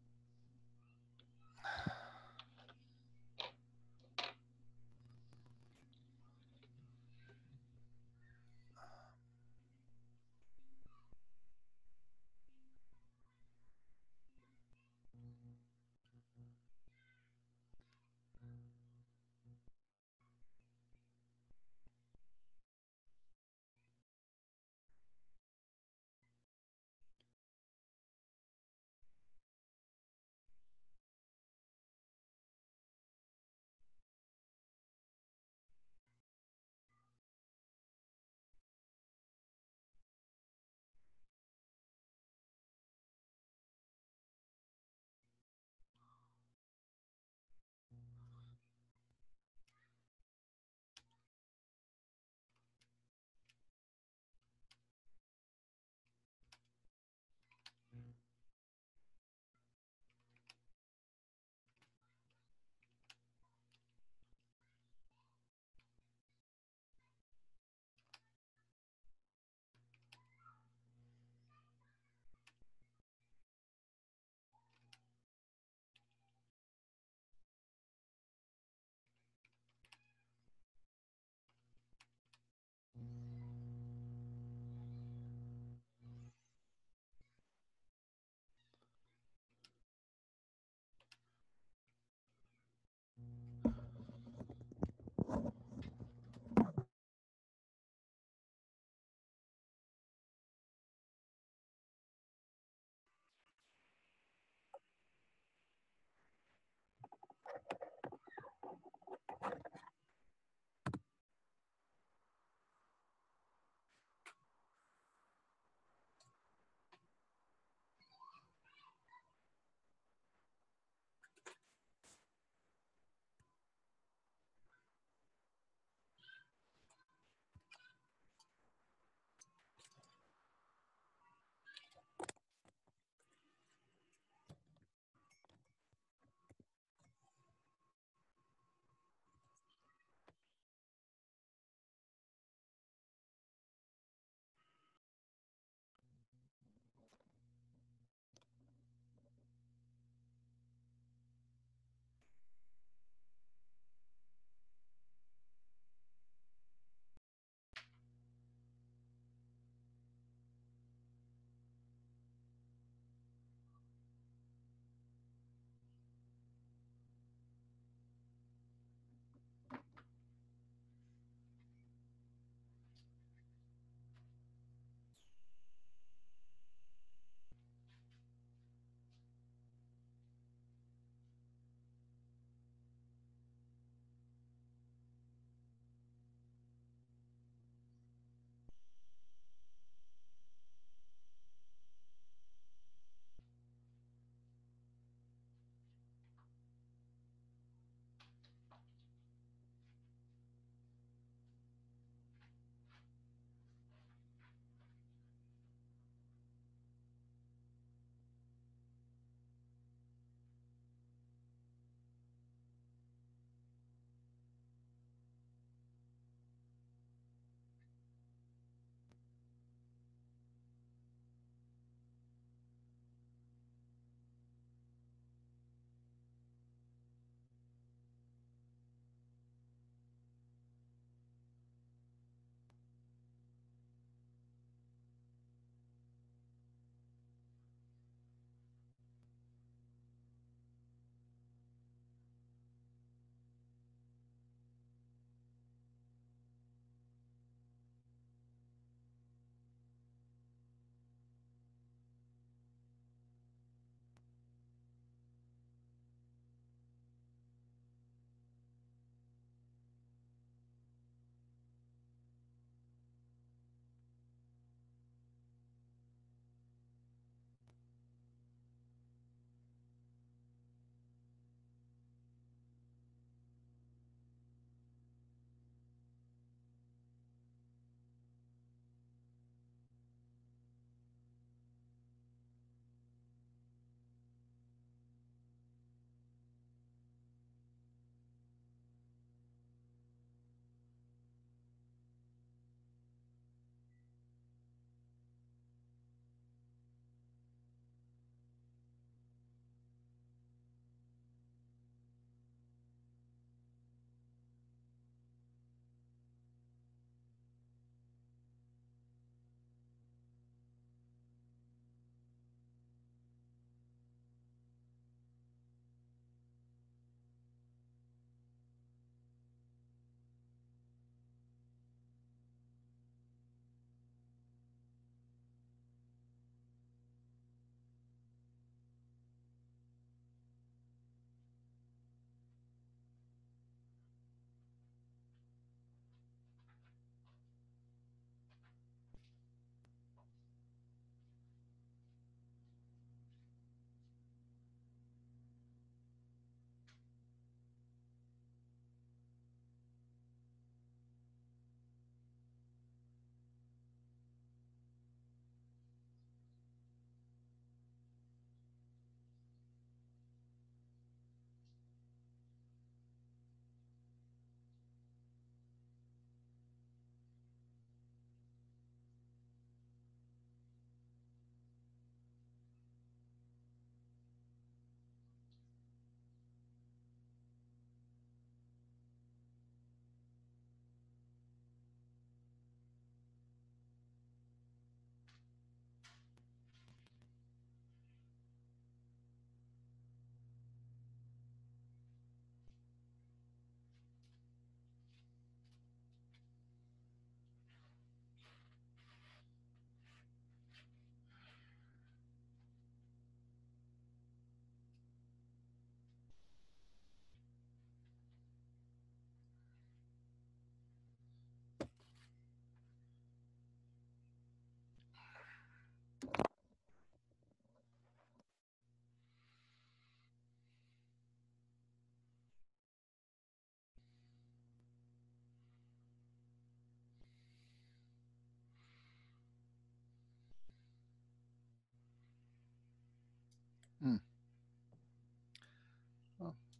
Oh,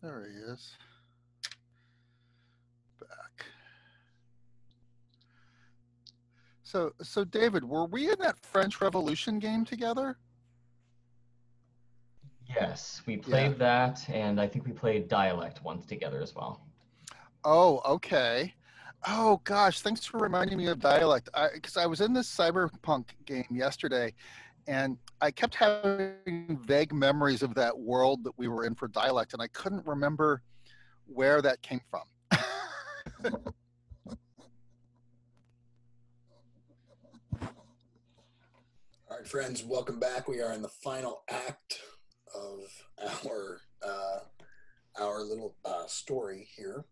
there he is. Back. So David, were we in that French Revolution game together? Yes, we played that, and I think we played Dialect once together as well. Oh, okay. Oh gosh, thanks for reminding me of Dialect. Because I was in this cyberpunk game yesterday, and I kept having vague memories of that world that we were in for Dialect, and I couldn't remember where that came from. All right, friends, welcome back. We are in the final act of our little story here.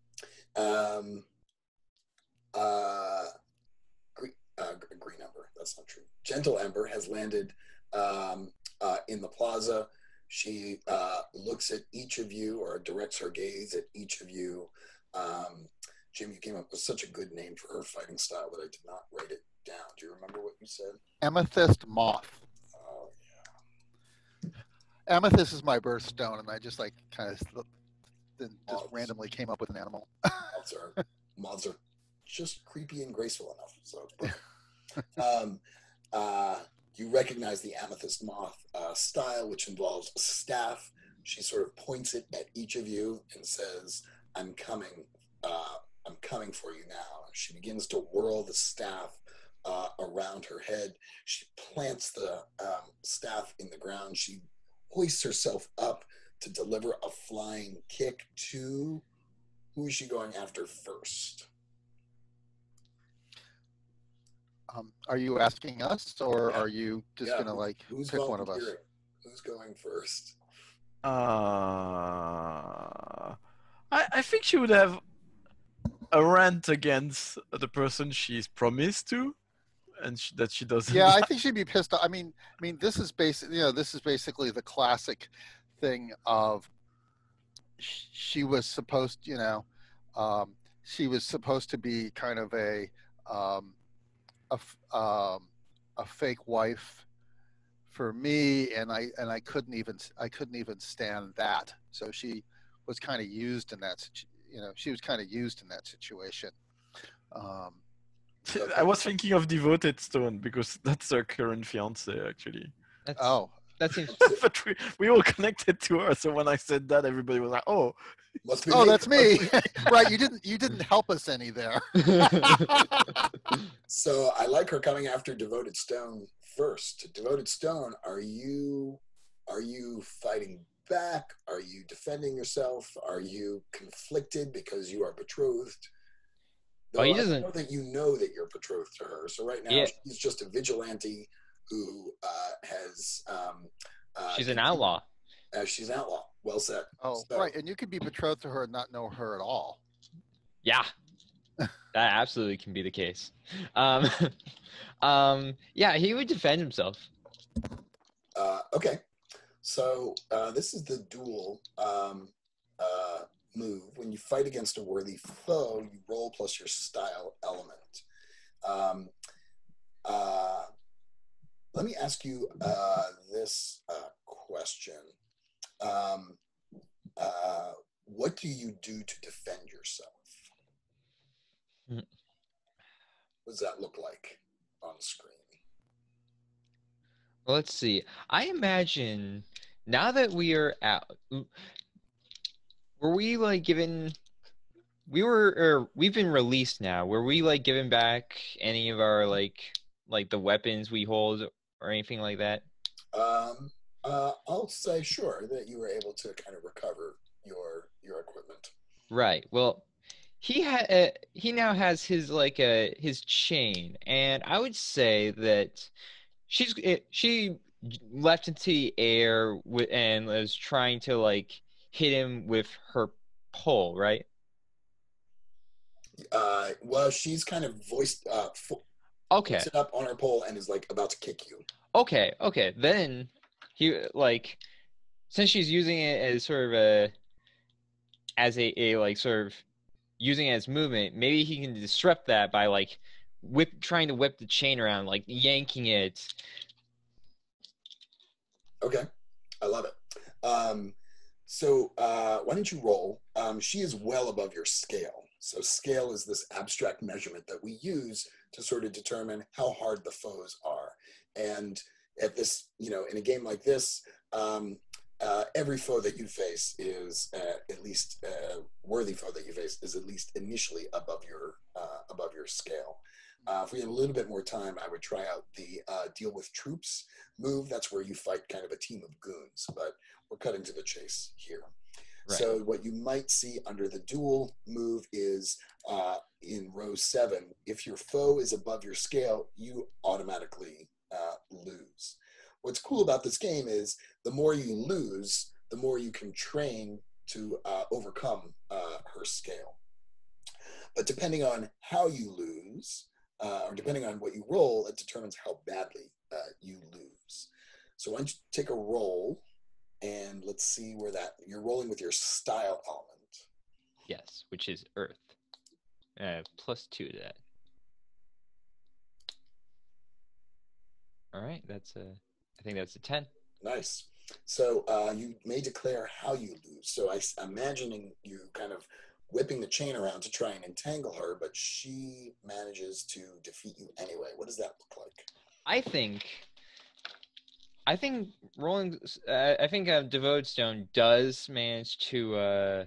Green Ember, that's not true. Gentle Ember has landed in the plaza. She looks at each of you, or directs her gaze at each of you. Jim, you came up with such a good name for her fighting style that I did not write it down. Do you remember what you said? Amethyst moth. Oh, yeah. Amethyst is my birthstone, and I just like kind of just randomly came up with an animal. Moths are just creepy and graceful enough. So it's perfect. You recognize the amethyst moth style, which involves a staff. She sort of points it at each of you and says, I'm coming for you now. She begins to whirl the staff around her head. She plants the staff in the ground. She hoists herself up to deliver a flying kick to, who is she going after first? Are you asking us, or are you just gonna pick one of us? Who's going first? I think she would have a rant against the person she's promised to, and that she doesn't. Yeah, I think she'd be pissed off. I mean, this is basically the classic thing of she was supposed, she was supposed to be kind of a fake wife for me, and I couldn't even stand that. So she was kind of used in that. She was kind of used in that situation. I was thinking of Devoted Stone because that's her current fiance, actually. That seems. But we all connected to her, so when I said that, everybody was like, "Oh, that's me." Right? You didn't help us any there. So I like her coming after Devoted Stone first. Devoted Stone, are you fighting back? Are you defending yourself? Are you conflicted because you are betrothed? Though I know that you know that you're betrothed to her. So right now she's just a vigilante who has. She's an outlaw. She's an outlaw. Well said. Oh, so, right. And you could be betrothed to her and not know her at all. Yeah. That absolutely can be the case. Yeah, he would defend himself. Okay. So this is the duel move. When you fight against a worthy foe, you roll plus your style element. Let me ask you this question. What do you do to defend yourself? What does that look like on screen? Well, let's see. I imagine now that we are out, were we given? We've been released now. Were we given back any of our the weapons we hold or anything like that? I'll say sure that you were able to kind of recover your equipment. Right. Well, he now has his his chain, and I would say that she leapt into the air and was trying to hit him with her pole, right? Well, she's kind of voiced it up on her pole and is about to kick you. Okay. Then he since she's using it as sort of a sort of using it as movement, maybe he can disrupt that by trying to whip the chain around, yanking it. Okay, I love it. Why don't you roll? She is well above your scale. So scale is this abstract measurement that we use to sort of determine how hard the foes are. And at this, in a game like this, every foe that you face is at least worthy foe that you face is at least initially above your scale. If we had a little bit more time, I would try out the deal with troops move. That's where you fight kind of a team of goons, but we're cutting to the chase here. Right. So what you might see under the duel move is in row 7, if your foe is above your scale, you automatically lose. What's cool about this game is the more you lose, the more you can train to overcome her scale. But depending on how you lose, or depending on what you roll, it determines how badly you lose. So why don't you take a roll, and let's see where you're rolling with your style element. Yes, which is Earth. +2 to that. All right, I think that's a 10. Nice. So you may declare how you lose. So I'm imagining you kind of whipping the chain around to try and entangle her, but she manages to defeat you anyway. What does that look like? I think Devoted Stone does manage to.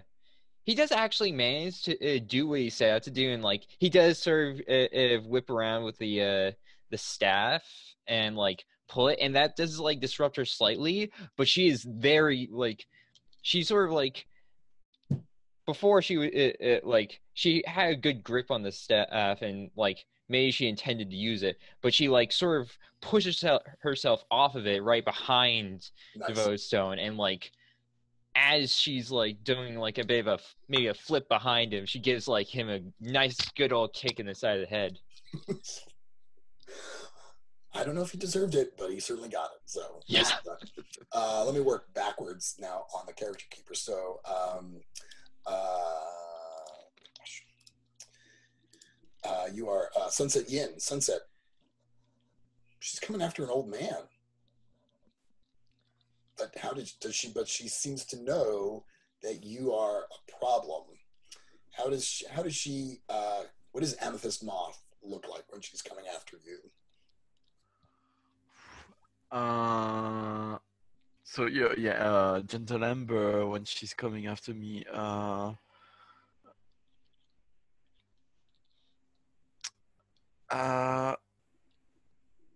He does actually manage to do what he set out to do, and like he does sort of whip around with the staff and like pull it, and that does like disrupt her slightly. But she is very like she's sort of like before she had a good grip on the staff and like maybe she intended to use it, but she like sort of pushes herself off of it right behind Devoted Stone, and like as she's like doing like a bit of maybe a flip behind him, she gives like him a nice good old kick in the side of the head. I don't know if he deserved it, but he certainly got it. So yeah. Let me work backwards now on the character keeper. So you are Sunset Yin. Sunset. She's coming after an old man. But but she seems to know that you are a problem. What does Amethyst Moth look like when she's coming after you? So Gentle Amber, when she's coming after me,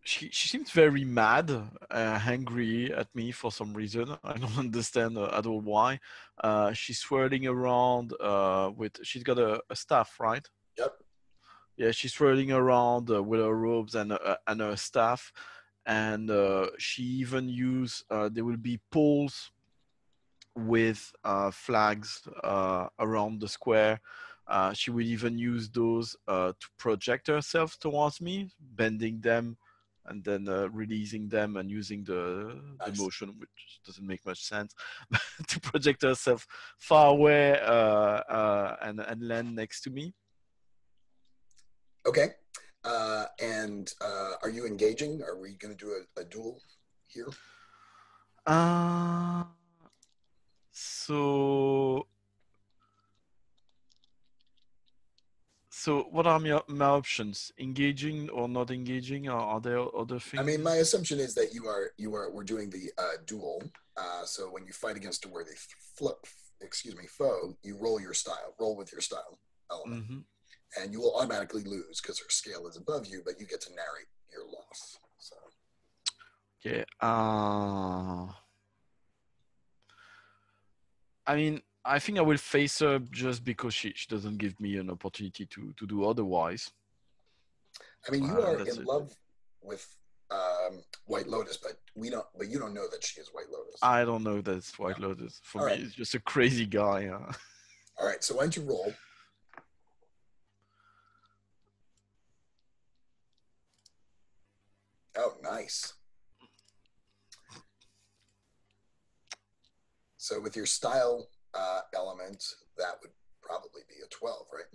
she seems very mad, angry at me for some reason. I don't understand at all why. She's swirling around she's got a staff, right? Yep. Yeah, she's swirling around with her robes and her staff, and she even there will be poles with flags around the square. She will even use those to project herself towards me, bending them and then releasing them and using the motion, which doesn't make much sense, to project herself far away and land next to me. Okay. And are you engaging? Are we going to do a duel here? So what are my options? Engaging or not engaging? Or are there other things? I mean, my assumption is that we're doing the duel. So when you fight against a worthy foe, you roll with your style element. Mm-hmm. And you will automatically lose because her scale is above you, but you get to narrate your loss. So. Okay. I mean, I think I will face her just because she doesn't give me an opportunity to do otherwise. I mean, you are in love with White Lotus, but you don't know that she is White Lotus. I don't know that it's White Lotus. For me, it's just a crazy guy. All right, so why don't you roll? Oh, nice. So with your style element, that would probably be a 12, right?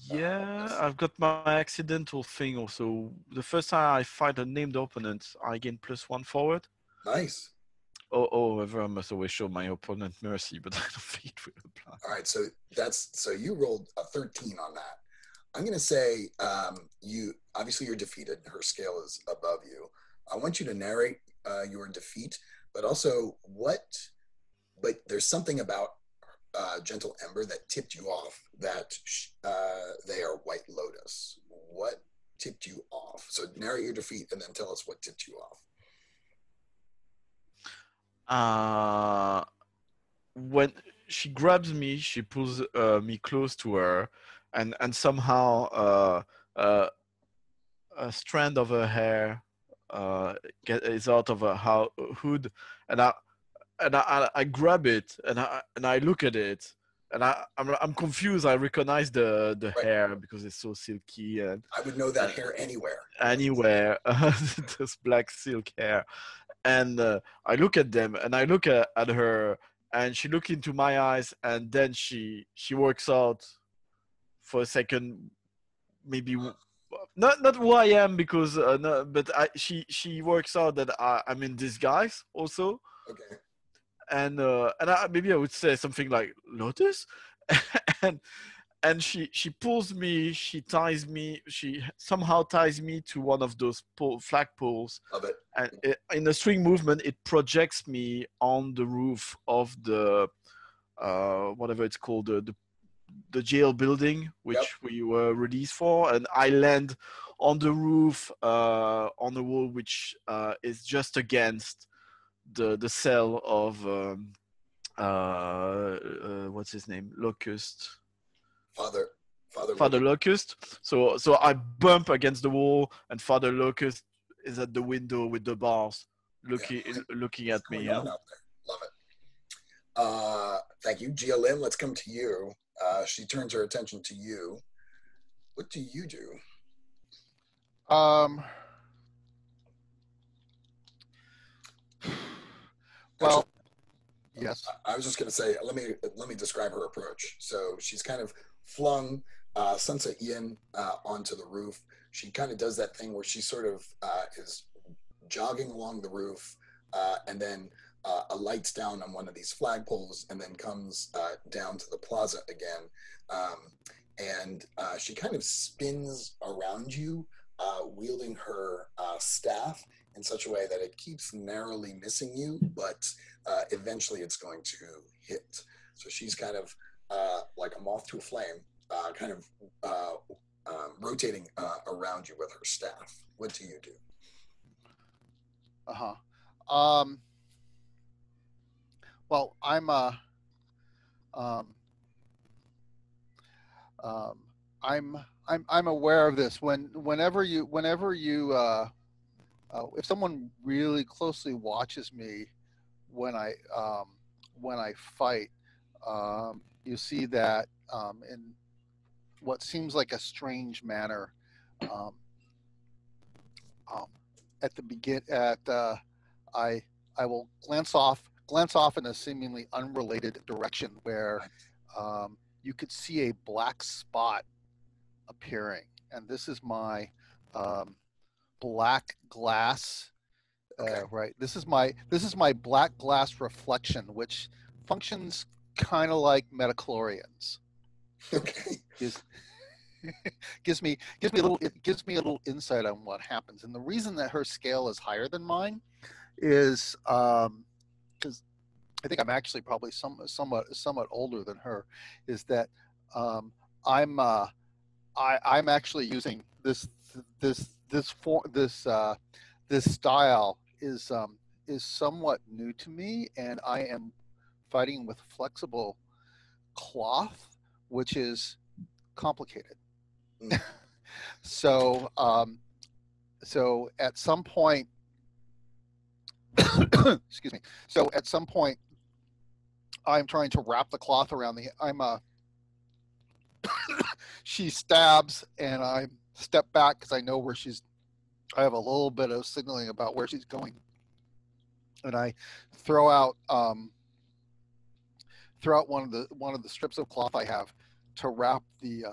Yeah, I've got my accidental thing also. The first time I fight a named opponent, I gain +1 forward. Nice. however, I must always show my opponent mercy, but I don't think it will apply. All right, so you rolled a 13 on that. I'm going to say you're defeated. Her scale is above you. I want you to narrate your defeat, but also but there's something about Gentle Ember that tipped you off that they are White Lotus. What tipped you off? So narrate your defeat and then tell us what tipped you off. When she grabs me, she pulls me close to her, and somehow a strand of her hair is out of her hood, and I grab it and I look at it, and I'm confused. I recognize the Right. hair because it's so silky, and I would know that hair anywhere. This black silk hair, and I look at them and I look at her, and she looks into my eyes, and then she works out for a second, maybe not who I am, because no, but she works out that I'm in disguise also. Okay. And maybe I would say something like Lotus, and she pulls me, she ties me, she somehow ties me to one of those flagpoles. Love it. And in a string movement, it projects me on the roof of the whatever it's called, the jail building, which we were released for, and I land on the roof on the wall, which is just against the cell of what's his name, Locust, Father Locust. So I bump against the wall, and Father Locust is at the window with the bars looking at me. Love it. Thank you. Gia Lynn, let's come to you. She turns her attention to you. What do you do? Well, yes. I was just going to say, let me describe her approach. So she's kind of flung Sunset Ian onto the roof. She kind of does that thing where she sort of is jogging along the roof, and then alights down on one of these flagpoles, and then comes down to the plaza again. And she kind of spins around you, wielding her staff in such a way that it keeps narrowly missing you, but eventually it's going to hit. So she's kind of like a moth to a flame, kind of rotating around you with her staff. What do you do? Well, I'm aware of this. Whenever you if someone really closely watches me when I fight, you see that in what seems like a strange manner, I will glance off in a seemingly unrelated direction where you could see a black spot appearing, and this is my black glass. Right. This is my black glass reflection, which functions kind of like metachlorians. Okay. Gives me a little insight on what happens. And the reason that her scale is higher than mine is because I think I'm actually probably somewhat older than her. Is that I'm actually using this style is somewhat new to me, and I am fighting with flexible cloth, which is complicated. So at some point, excuse me. So at some point, I'm trying to wrap the cloth around she stabs, and I step back because I know where I have a little bit of signaling about where she's going, and I throw out one of the strips of cloth I have to wrap the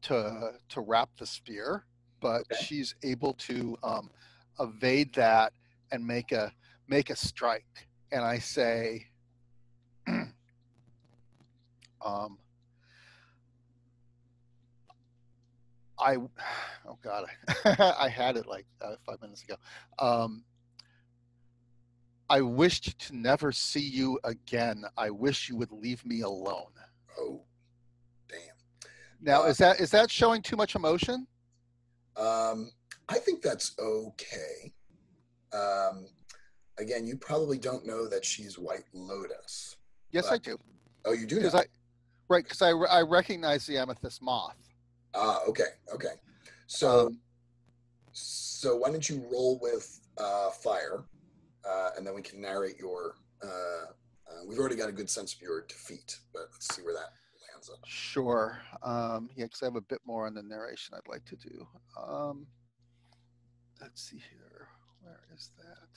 to wrap the spear, but she's able to evade that and make a make a strike, and I say, oh God, I had it like 5 minutes ago. I wished to never see you again. I wish you would leave me alone. Oh, damn. Now, is that showing too much emotion? I think that's okay. Again, you probably don't know that she's White Lotus. Yes, but, I do. Oh, you do know? Because I recognize the amethyst moth. Okay. So why don't you roll with fire, and then we can narrate your. We've already got a good sense of your defeat, but let's see where that lands up. Sure. Yeah, because I have a bit more on the narration I'd like to do. Let's see here. Where is that?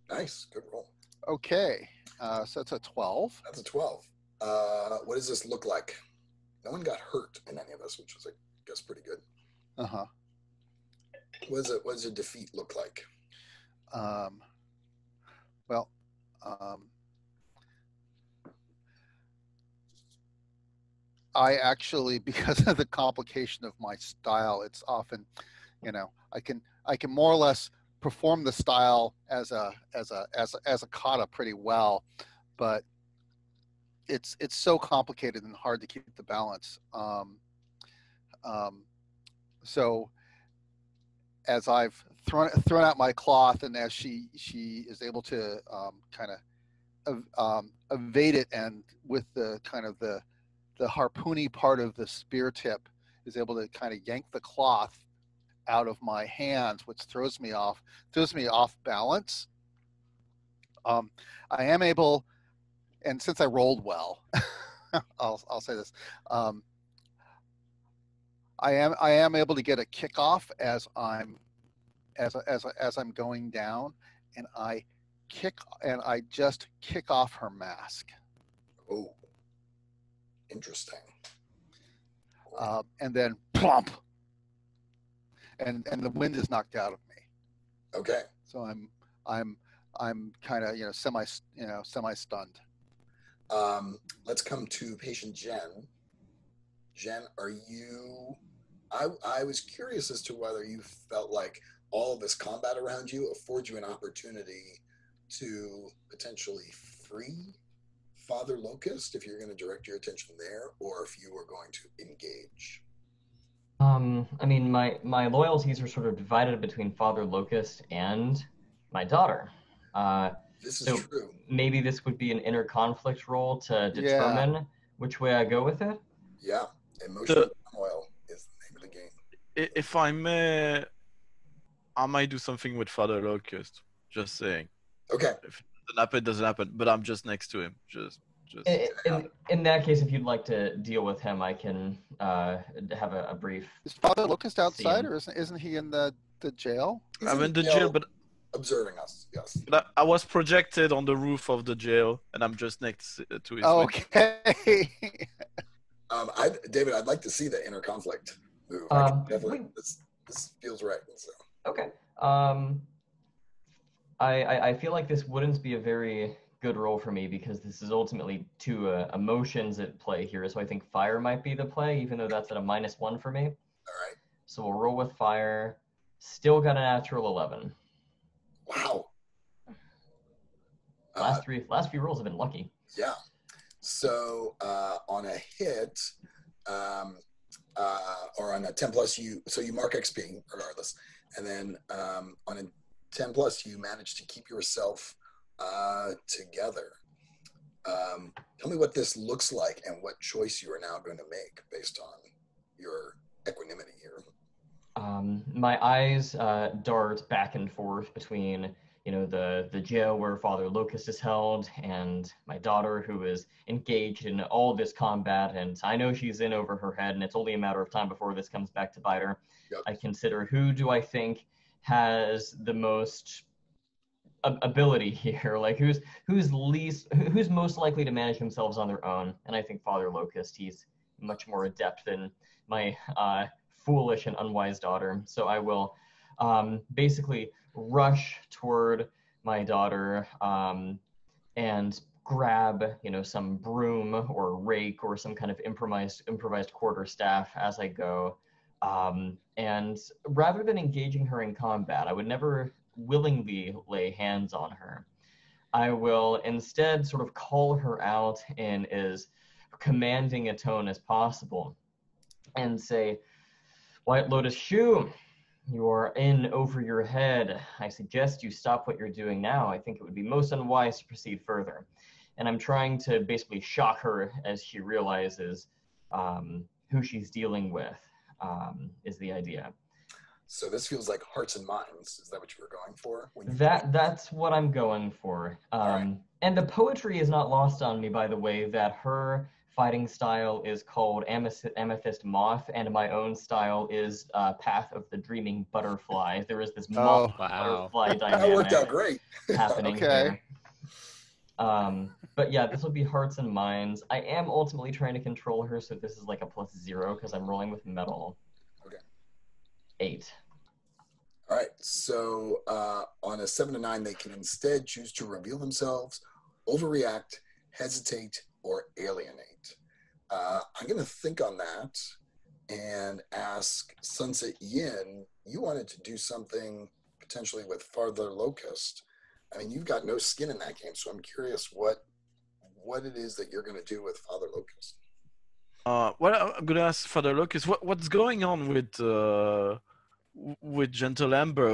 Nice, good roll. Okay, so that's a 12. That's a 12. What does this look like? No one got hurt in any of this, which was, I guess, pretty good. Uh-huh. What does a defeat look like? I actually, because of the complication of my style, it's often, I can more or less perform the style as a kata pretty well, but it's so complicated and hard to keep the balance. So as I've thrown out my cloth, and as she is able to kind of evade it, and with the kind of the harpoony part of the spear tip is able to kind of yank the cloth out of my hands, which throws me off balance. I am able, and since I rolled well, I'll say this. I am able to get a kickoff as I'm going down, and I just kick off her mask. Oh, interesting. And then plump, and the wind is knocked out of me. Okay. So I'm kind of semi stunned. Let's come to patient Jen. Jen, are you? I was curious as to whether you felt like all of this combat around you affords you an opportunity to potentially free Father Locust, if you're going to direct your attention there, or if you were going to engage. I mean, my loyalties are sort of divided between Father Locust and my daughter. This is so true. Maybe this would be an inner conflict role to determine which way I go with it. Yeah, emotional turmoil is the name of the game. If I may, I might do something with Father Locust. Just saying. Okay. If it doesn't happen, it doesn't happen. But I'm just next to him. Just. In that case, if you'd like to deal with him, I can have a brief. Is Father Locust outside, or isn't he in the jail? I'm in the jail, but observing us. Yes. But I was projected on the roof of the jail, and I'm just next to his window. Okay. David, I'd like to see the inner conflict move. Definitely, this feels right. So. Okay. I feel like this wouldn't be a very good role for me, because this is ultimately two emotions at play here. So I think fire might be the play, even though that's at a -1 for me. All right. So we'll roll with fire. Still got a natural 11. Wow. Last few rolls have been lucky. Yeah. So on a hit, or on a 10+, you mark XP regardless, and then on a 10+, you manage to keep yourself together. Tell me what this looks like and what choice you are now going to make based on your equanimity here. My eyes dart back and forth between the jail where Father Locust is held and my daughter, who is engaged in all this combat, and I know she's in over her head, and it's only a matter of time before this comes back to bite her. Yep. I consider, who do I think has the most ability here. Like who's most likely to manage themselves on their own. And I think Father Locust, he's much more adept than my foolish and unwise daughter. So I will basically rush toward my daughter and grab, some broom or rake or some kind of improvised quarterstaff as I go. And rather than engaging her in combat, I would never willingly lay hands on her. I will instead sort of call her out in as commanding a tone as possible and say, White Lotus Shoe, you are in over your head. I suggest you stop what you're doing now. I think it would be most unwise to proceed further. And I'm trying to basically shock her as she realizes who she's dealing with, is the idea. So this feels like Hearts and Minds. Is that what you were going for? That's what I'm going for. Right. And the poetry is not lost on me, by the way, that her fighting style is called Amethyst Moth, and my own style is Path of the Dreaming Butterfly. There is this moth butterfly dynamic. That worked out great. Happening Okay. here. But yeah, this will be Hearts and Minds. I am ultimately trying to control her, so this is like a +0 because I'm rolling with metal. Okay. 8. All right. So on a 7 to 9, they can instead choose to reveal themselves, overreact, hesitate, or alienate. I'm going to think on that and ask Sunset Yin, you wanted to do something potentially with Father Locust. I mean, you've got no skin in that game, so I'm curious what it is that you're going to do with Father Locust. Well, I'm gonna ask Father Locust, what's going on with Gentle Amber?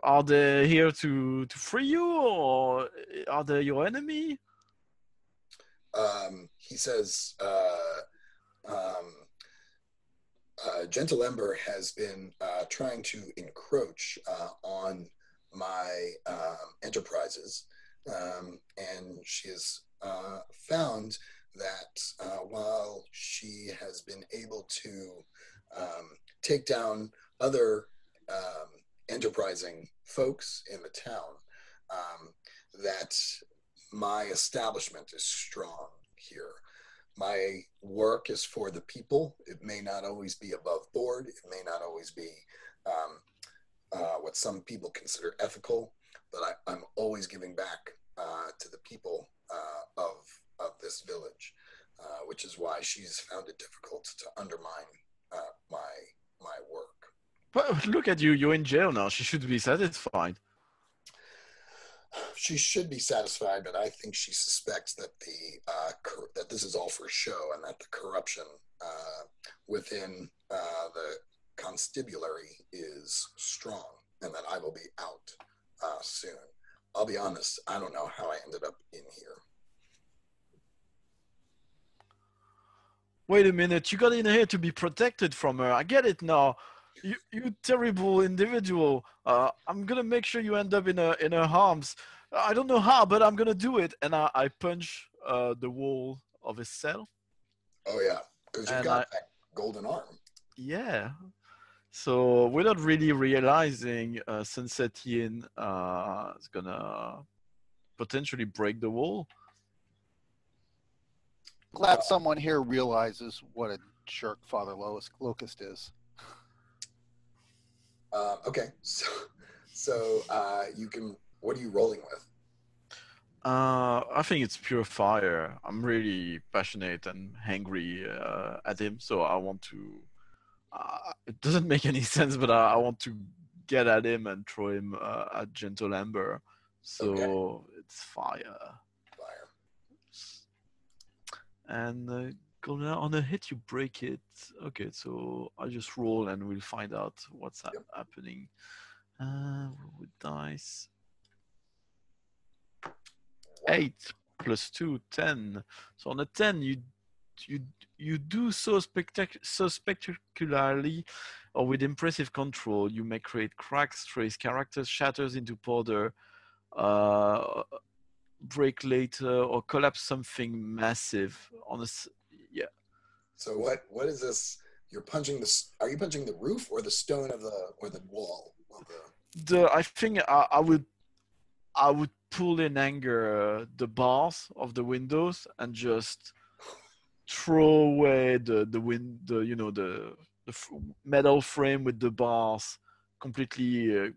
Are they here to free you, or are they your enemy? He says, Gentle Ember has been trying to encroach on my enterprises, and she has found that while she has been able to take down other enterprising folks in the town, that my establishment is strong here. My work is for the people. It may not always be above board. It may not always be what some people consider ethical, but I'm always giving back to the people of this village, which is why she's found it difficult to undermine my work. But look at you, you're in jail now. She should be satisfied. She should be satisfied, but I think she suspects that that this is all for show, and that the corruption within the constabulary is strong, and that I will be out soon. I'll be honest, I don't know how I ended up in here. Wait a minute, you got in here to be protected from her. I get it now. You terrible individual. I'm gonna make sure you end up in her arms. I don't know how, but I'm gonna do it. And I punch the wall of his cell. Oh yeah, because you've got that golden arm. Yeah. So without really realizing, Sunset Yin is gonna potentially break the wall. Glad someone here realizes what a jerk Father Locust is. Okay, so you can. What are you rolling with? I think it's pure fire. I'm really passionate and angry at him, so I want to. It doesn't make any sense, but I want to get at him and throw him at Gentle Amber. So it's fire. Fire. And on a hit, you break it. Okay, so I just roll and we'll find out what's happening. With dice. 8 plus 2, 10. So on a 10, you do so spectacularly or with impressive control. You may create cracks, trace characters, shatters into powder, break later, or collapse something massive on a. Yeah. So what is this? You're punching this. Are you punching the roof or the stone of the or the wall? I think I would pull in anger the bars of the windows and just throw away the you know metal frame with the bars completely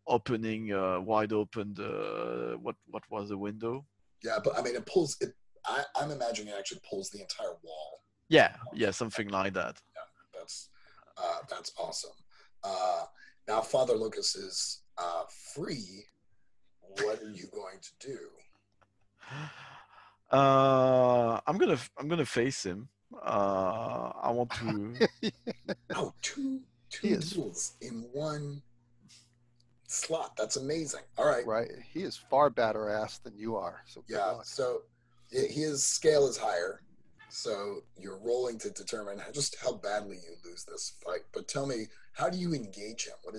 opening wide open the what was the window. Yeah, but I mean, it pulls it. I'm imagining it actually pulls the entire wall. Yeah, something like that. Yeah, that's awesome. Now Father Lucas is free. What are you going to do? I'm gonna face him. I want to. Oh, two He is duels in one slot. That's amazing. All right. right. He is far better ass than you are. So good Yeah. luck. So his scale is higher. So you're rolling to determine just how badly you lose this fight. But tell me, how do you engage him? What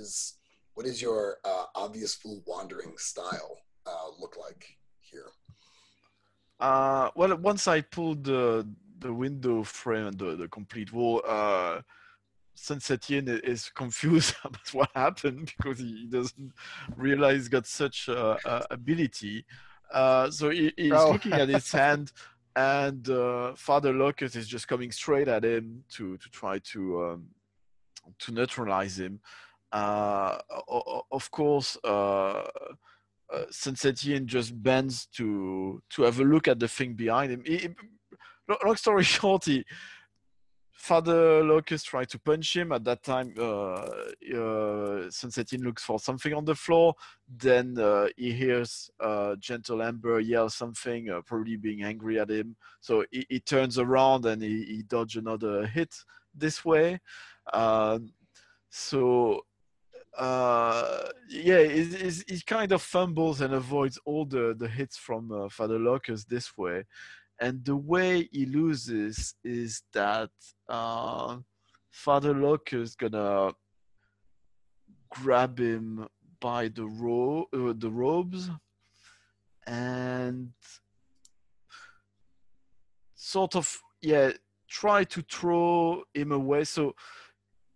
is your obvious fool wandering style look like here? Well, once I pulled the window frame and the complete wall, Saint Etienne is confused about what happened because he doesn't realize he's got such ability. So he's Oh. looking at his hand, and Father Locust is just coming straight at him to try to neutralize him. Of course, Saint Etienne just bends to have a look at the thing behind him. Long story short, Father Locust tried to punch him. At that time, Saint Etienne looks for something on the floor. Then he hears Gentle Amber yell something, probably being angry at him. So he turns around and he dodges another hit this way. So yeah, he kind of fumbles and avoids all the hits from Father Locust this way. And the way he loses is that Father Locust is gonna grab him by the robes and sort of try to throw him away. So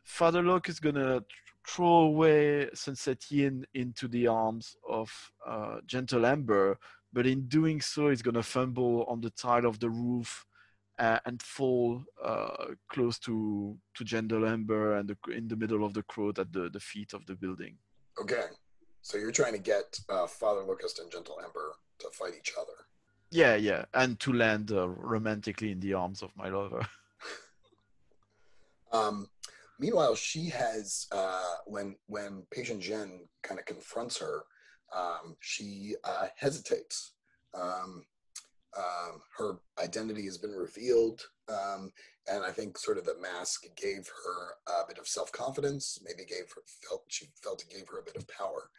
Father Locke is gonna throw away Saint Etienne into the arms of Gentle Amber, but in doing so, he's gonna fumble on the tile of the roof and fall close to Gentle Amber and in the middle of the crowd at the feet of the building. Okay. So you're trying to get Father Locust and Gentle Ember to fight each other. Yeah, and to land romantically in the arms of my lover. Meanwhile, she has when Patient Jen kind of confronts her, she hesitates. Her identity has been revealed, and I think sort of the mask gave her a bit of self-confidence. Maybe she felt it gave her a bit of power.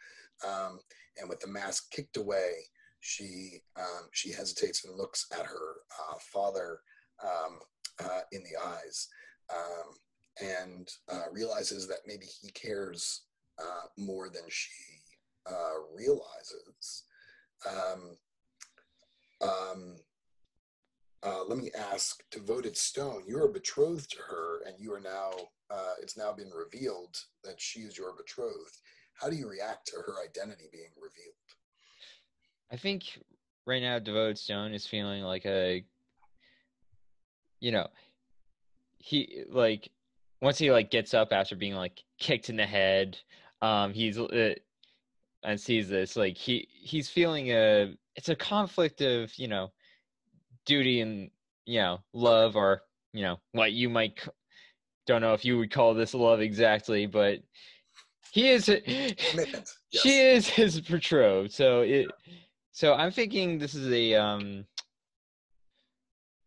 And with the mask kicked away, she hesitates and looks at her father in the eyes. And realizes that maybe he cares more than she realizes. Let me ask, Devoted Stone, you are betrothed to her, and you are now, it's now been revealed that she is your betrothed. How do you react to her identity being revealed? I think right now Devoted Stone is feeling like he like once he like gets up after being like kicked in the head, he's and sees this like he's feeling it's a conflict of duty and love, or what you might don't know if you would call this love exactly, but he is Commitment. Yes. she is his betrothed. So I'm thinking this is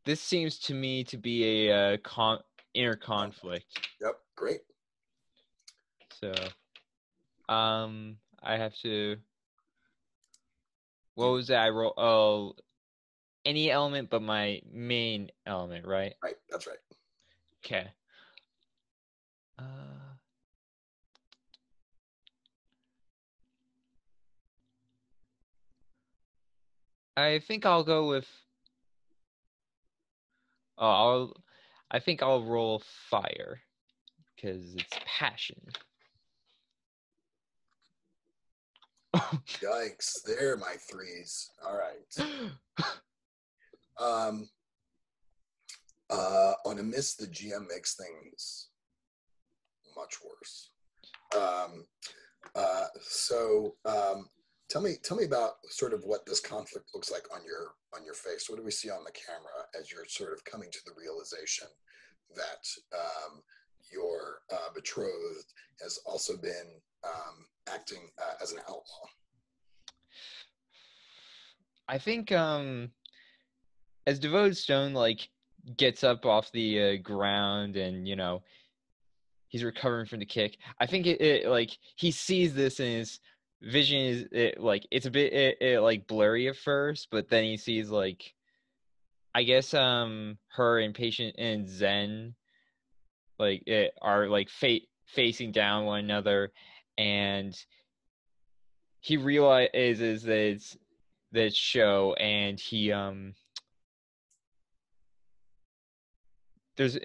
this seems to me to be a inner conflict. Yep. Great. So I have to, what was that I roll? Oh, any element but my main element, right? Right. That's right. Okay. I think I'll go with. Oh, I think I'll roll fire because it's passion. Yikes! They're my threes. All right. On a miss, the GM makes things much worse. Tell me about sort of what this conflict looks like on your face. What do we see on the camera as you're sort of coming to the realization that your betrothed has also been acting as an outlaw? I think as Devoted Stone like gets up off the ground and he's recovering from the kick, I think it like he sees this and his vision is it's a bit like blurry at first, but then he sees like I guess her and Patient and Zen like are like facing down one another, and he realizes that it's show, and he there's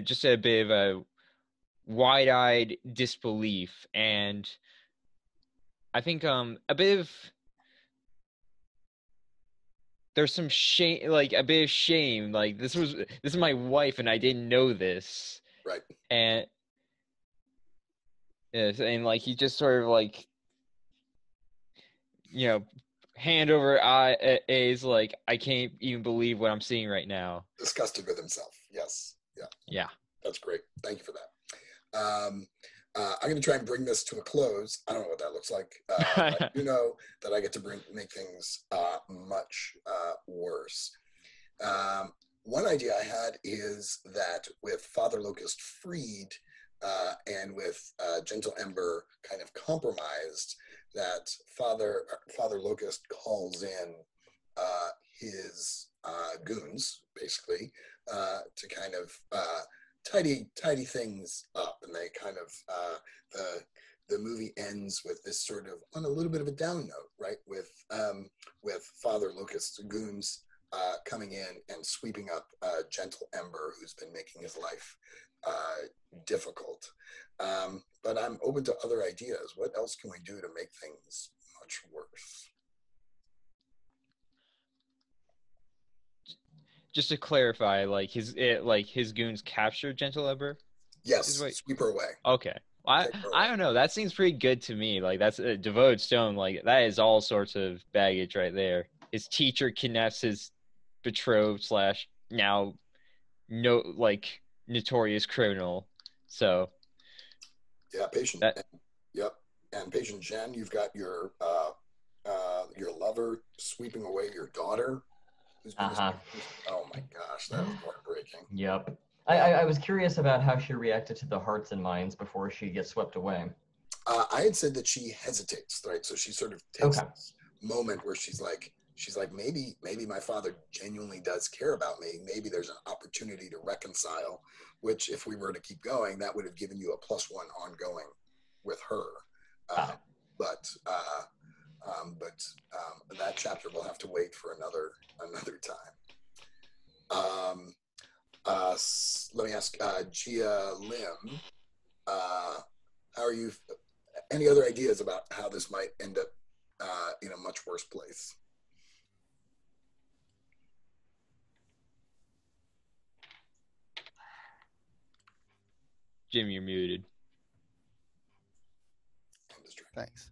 just a bit of a wide-eyed disbelief, and I think a bit of there's some shame, like a bit of shame, like this is my wife and I didn't know this, Right. and yes, and like he just sort of like hand over eyes, like I can't even believe what I'm seeing right now. Disgusted with himself. Yes. Yeah. That's great. Thank you for that. I'm going to try and bring this to a close. I don't know what that looks like. I do know that I get to make things much worse. One idea I had is that with Father Locust freed and with Gentle Ember kind of compromised, that Father Locust calls in his goons, basically, to kind of tidy things up, and they kind of the movie ends with this sort of on a little bit of a down note, right? With Father Locust's goons coming in and sweeping up Gentle Ember, who's been making his life difficult. But I'm open to other ideas. What else can we do to make things much worse? Just to clarify, like his goons captured Gentle Ember? Yes, sweep her away. Okay. I don't know. That seems pretty good to me. Like that's a Devoted Stone. Like that is all sorts of baggage right there. His teacher kidnaps his betrothed / now notorious criminal. So yeah, Patient. Yep, and Patient Jen, you've got your lover sweeping away your daughter. Oh my gosh, that is heartbreaking. Yep. I was curious about how she reacted to the hearts and minds before she gets swept away. I had said that she hesitates, right? So she sort of takes this moment where she's like, maybe my father genuinely does care about me. Maybe there's an opportunity to reconcile, which if we were to keep going, that would have given you a +1 ongoing with her. But that chapter will have to wait for another time. Let me ask Gia Lim, how are you? Any other ideas about how this might end up in a much worse place? Jim, you're muted. Thanks.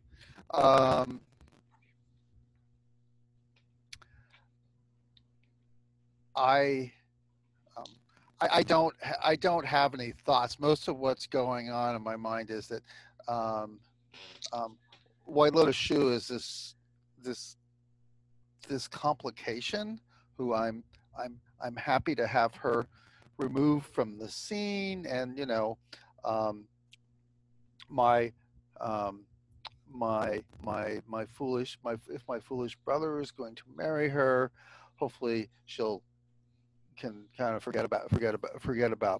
I don't have any thoughts. Most of what's going on in my mind is that White Lotus Shoe is this complication who I'm happy to have her removed from the scene, and if my foolish brother is going to marry her, hopefully she'll can kind of forget about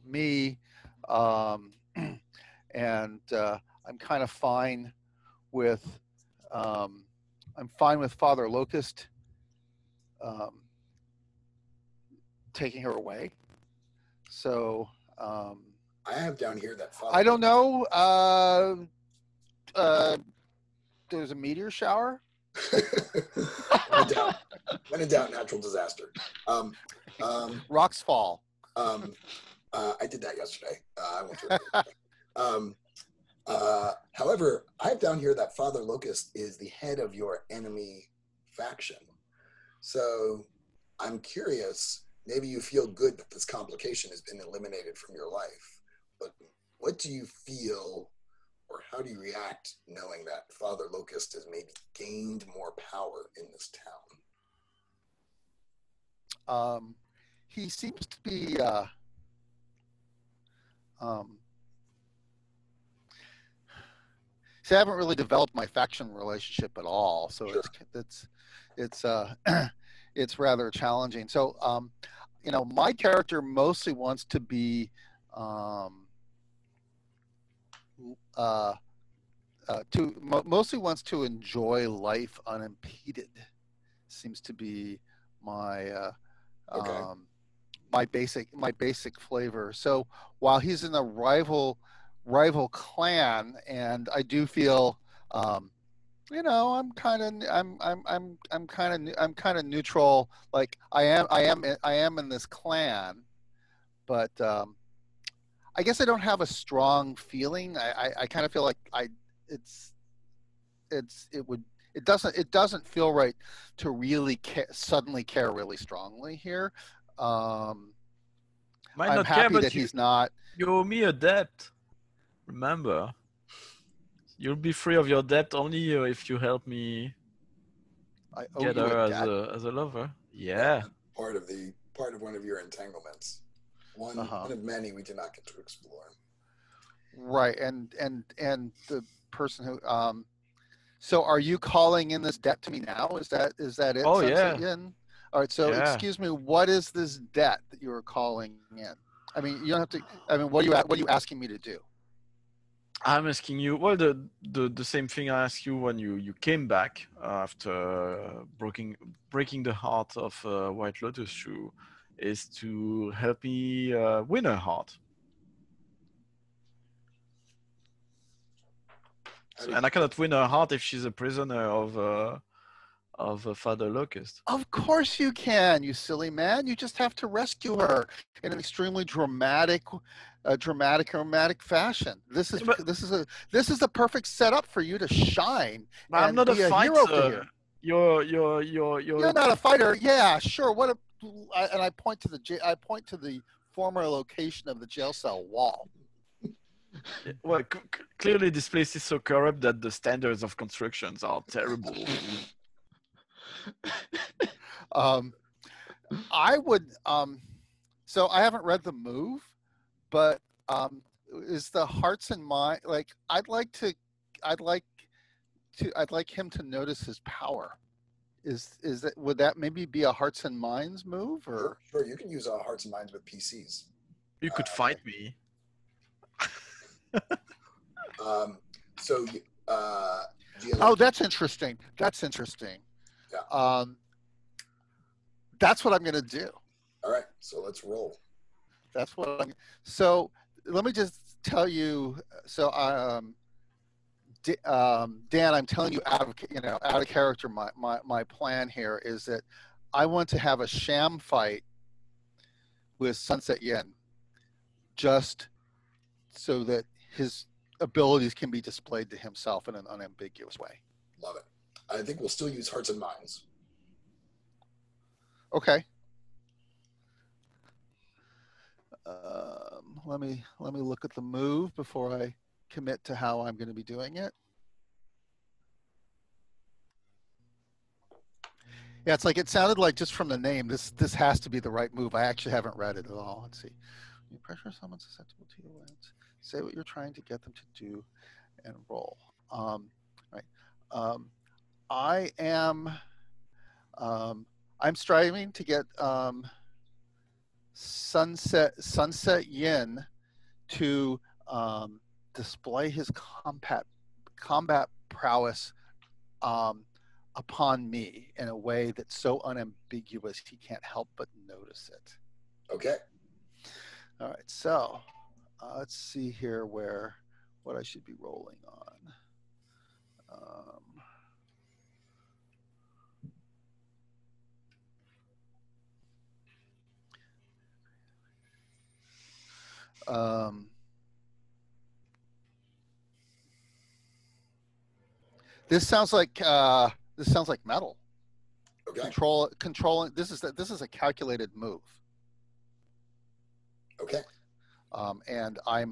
me, and I'm kind of fine with Father Locust taking her away. So I have down here that I don't know. There's a meteor shower When in doubt, natural disaster. Rocks fall. I did that yesterday. I won't do it. However, I have down here that Father Locust is the head of your enemy faction. So I'm curious, maybe you feel good that this complication has been eliminated from your life, but what do you feel, or how do you react knowing that Father Locust has maybe gained more power in this town? He seems to be see, I haven't really developed my faction relationship at all, so Sure. it's it's rather challenging. So you know, my character mostly wants to be mostly wants to enjoy life unimpeded. Seems to be my Okay. my basic flavor. So while he's in a rival clan, and I do feel you know, I'm kind of neutral. Like I am in this clan, but I guess I don't have a strong feeling. I kind of feel like it doesn't feel right to really suddenly care really strongly here. Might I'm not care, happy but that he's not. you owe me a debt. Remember, you'll be free of your debt only if you help me I owe get you her a as debt. a lover. Yeah, Yeah. part of one of your entanglements. One of many we did not get to explore. Right, and the person who so are you calling in this debt to me now? Is that it? Oh, Sunset yeah. Yin? All right, so Yeah. excuse me, what is this debt that you are calling in? I mean, you don't have to. I mean, what are you asking me to do? I'm asking you, well, the same thing I asked you when you came back after breaking the heart of White Lotus Shoe, is to help me win her heart. And I cannot win her heart if she's a prisoner of Father Locust. Of course you can, you silly man. You just have to rescue her in an extremely dramatic fashion. This is the perfect setup for you to shine I'm and not be a a hero fighter. figure. You're You're not a fighter. Yeah, sure. And I point to the former location of the jail cell wall. well, clearly this place is so corrupt that the standards of constructions are terrible. I would so I haven't read the move, but is the hearts and mind, like I'd like him to notice his power. Is that, would that maybe be a hearts and minds move, or Sure, you can use hearts and minds with PCs. You could fight me. So oh, that's interesting. Yeah. That's what I'm going to do. All right, so let's roll. So let me just tell you. So Dan, I'm telling you out of character. My plan here is that I want to have a sham fight with Sunset Yin, just so that his abilities can be displayed to himself in an unambiguous way. Love it. I think we'll still use hearts and minds. Okay. Let me look at the move before I commit to how I'm going to be doing it. Yeah, it's like it sounded like just from the name, this has to be the right move. I actually haven't read it at all. Let's see. You pressure someone susceptible to your words. Say what you're trying to get them to do, and roll. Right. I am. I'm striving to get Sunset Yin to display his combat prowess upon me in a way that's so unambiguous he can't help but notice it. Okay. All right, so let's see here what I should be rolling on. Um, this sounds like metal. Okay. Controlling. This is a calculated move. Okay. And I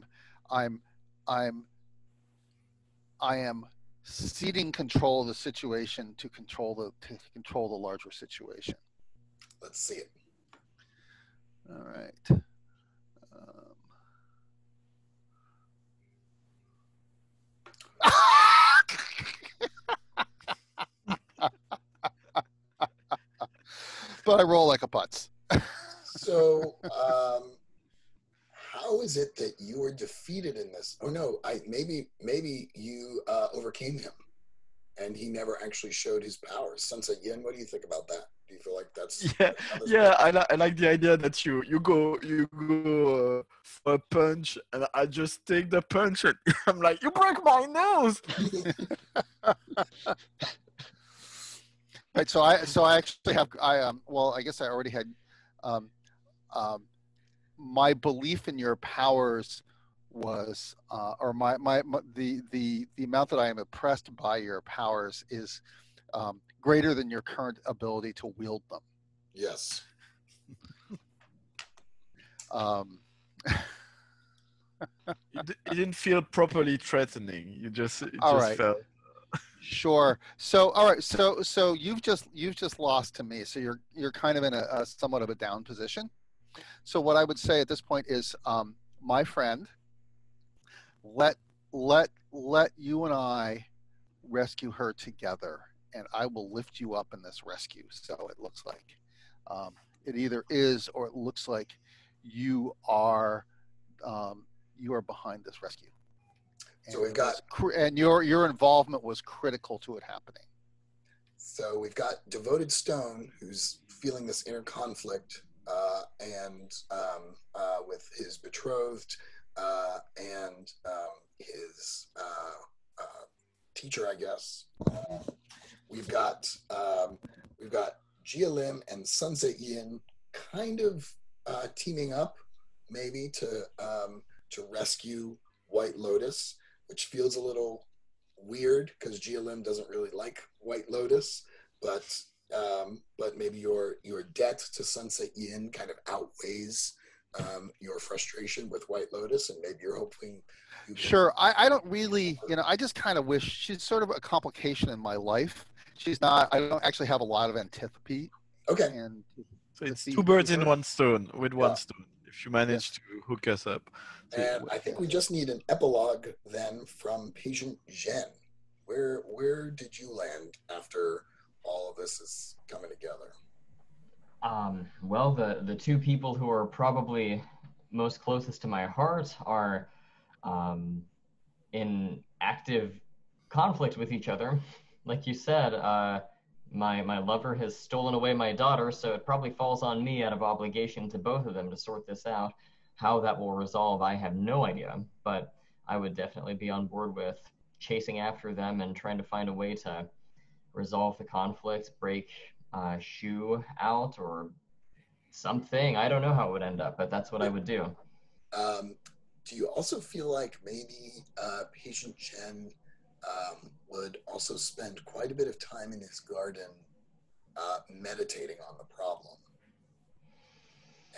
am ceding control of the situation to control the larger situation. Let's see it. All right. But I roll like a putz. So, how is it that you were defeated in this? Oh no, maybe you overcame him, and he never actually showed his powers. Sunset Yin, what do you think about that? Do you feel like that's Yeah. I like the idea that you go for a punch, and I just take the punch, and I'm like, you broke my nose. Right. So I actually have well, I guess I already had my belief in your powers was or the amount that I am impressed by your powers is greater than your current ability to wield them. Yes. It didn't feel properly threatening. It just right. felt. Sure. So all right. So you've just lost to me. So you're kind of in a somewhat of a down position. So what I would say at this point is, my friend, let you and I rescue her together, and I will lift you up in this rescue. So it looks like it either is or it looks like you are behind this rescue. And so we've got and your involvement was critical to it happening. So we've got Devoted Stone, who's feeling this inner conflict, and with his betrothed and his teacher, I guess. We've got Gia Lim and Sunset Yin kind of teaming up, maybe to rescue White Lotus, which feels a little weird because Gia Lim doesn't really like White Lotus, but maybe your debt to Sunset Yin kind of outweighs your frustration with White Lotus, and maybe you're hoping. Sure, I don't really, I just kind of wish she's sort of a complication in my life. She's not. I don't actually have a lot of antipathy. Okay. And so it's two birds in one stone with one stone. If you manage to hook us up. And I think we just need an epilogue then from Patient Zhen. Where did you land after all of this is coming together? Well, the two people who are probably most closest to my heart are in active conflict with each other. Like you said, my lover has stolen away my daughter, so it probably falls on me out of obligation to both of them to sort this out. How that will resolve, I have no idea, but I would definitely be on board with chasing after them and trying to find a way to resolve the conflict, break Shu out or something. I don't know how it would end up, but that's what I would do. Do you also feel like maybe Patient Chen would also spend quite a bit of time in his garden meditating on the problem?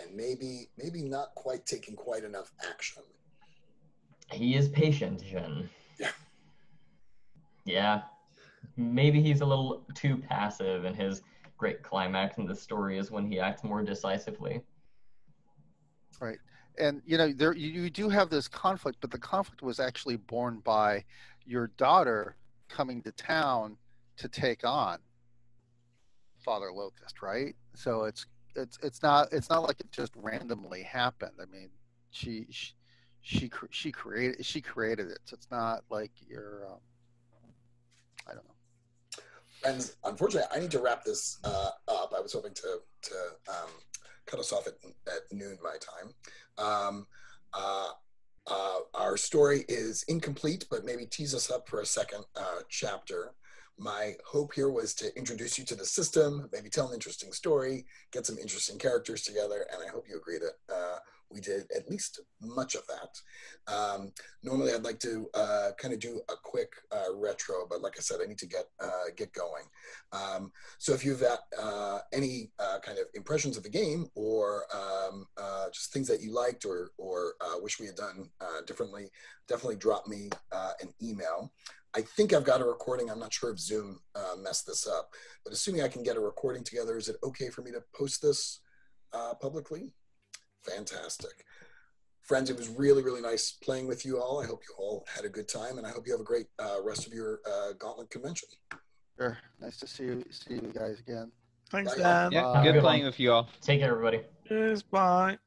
And maybe not quite taking quite enough action. He is patient, Jen. Yeah. Yeah. Maybe he's a little too passive, and his great climax in the story is when he acts more decisively. Right. And there you do have this conflict, but the conflict was actually born by your daughter coming to town to take on Father Locust, right? So it's not like it just randomly happened. I mean, she created it. So it's not like you're I don't know. Friends, unfortunately, I need to wrap this up. I was hoping to cut us off at noon my time. Our story is incomplete, but maybe tease us up for a second chapter. My hope here was to introduce you to the system, maybe tell an interesting story, get some interesting characters together, and I hope you agree that we did at least much of that. Normally, I'd like to kind of do a quick retro, but like I said, I need to get going. So if you've got any kind of impressions of the game, or just things that you liked or wish we had done differently, definitely drop me an email. I think I've got a recording. I'm not sure if Zoom messed this up, but assuming I can get a recording together, is it okay for me to post this publicly? Fantastic. Friends, it was really, really nice playing with you all. I hope you all had a good time, and I hope you have a great rest of your Gauntlet convention. Sure. Nice to see you guys again. Thanks, Bye. Dan. Yeah, Have a good good playing one. with you all. Take care, everybody. Cheers. Bye.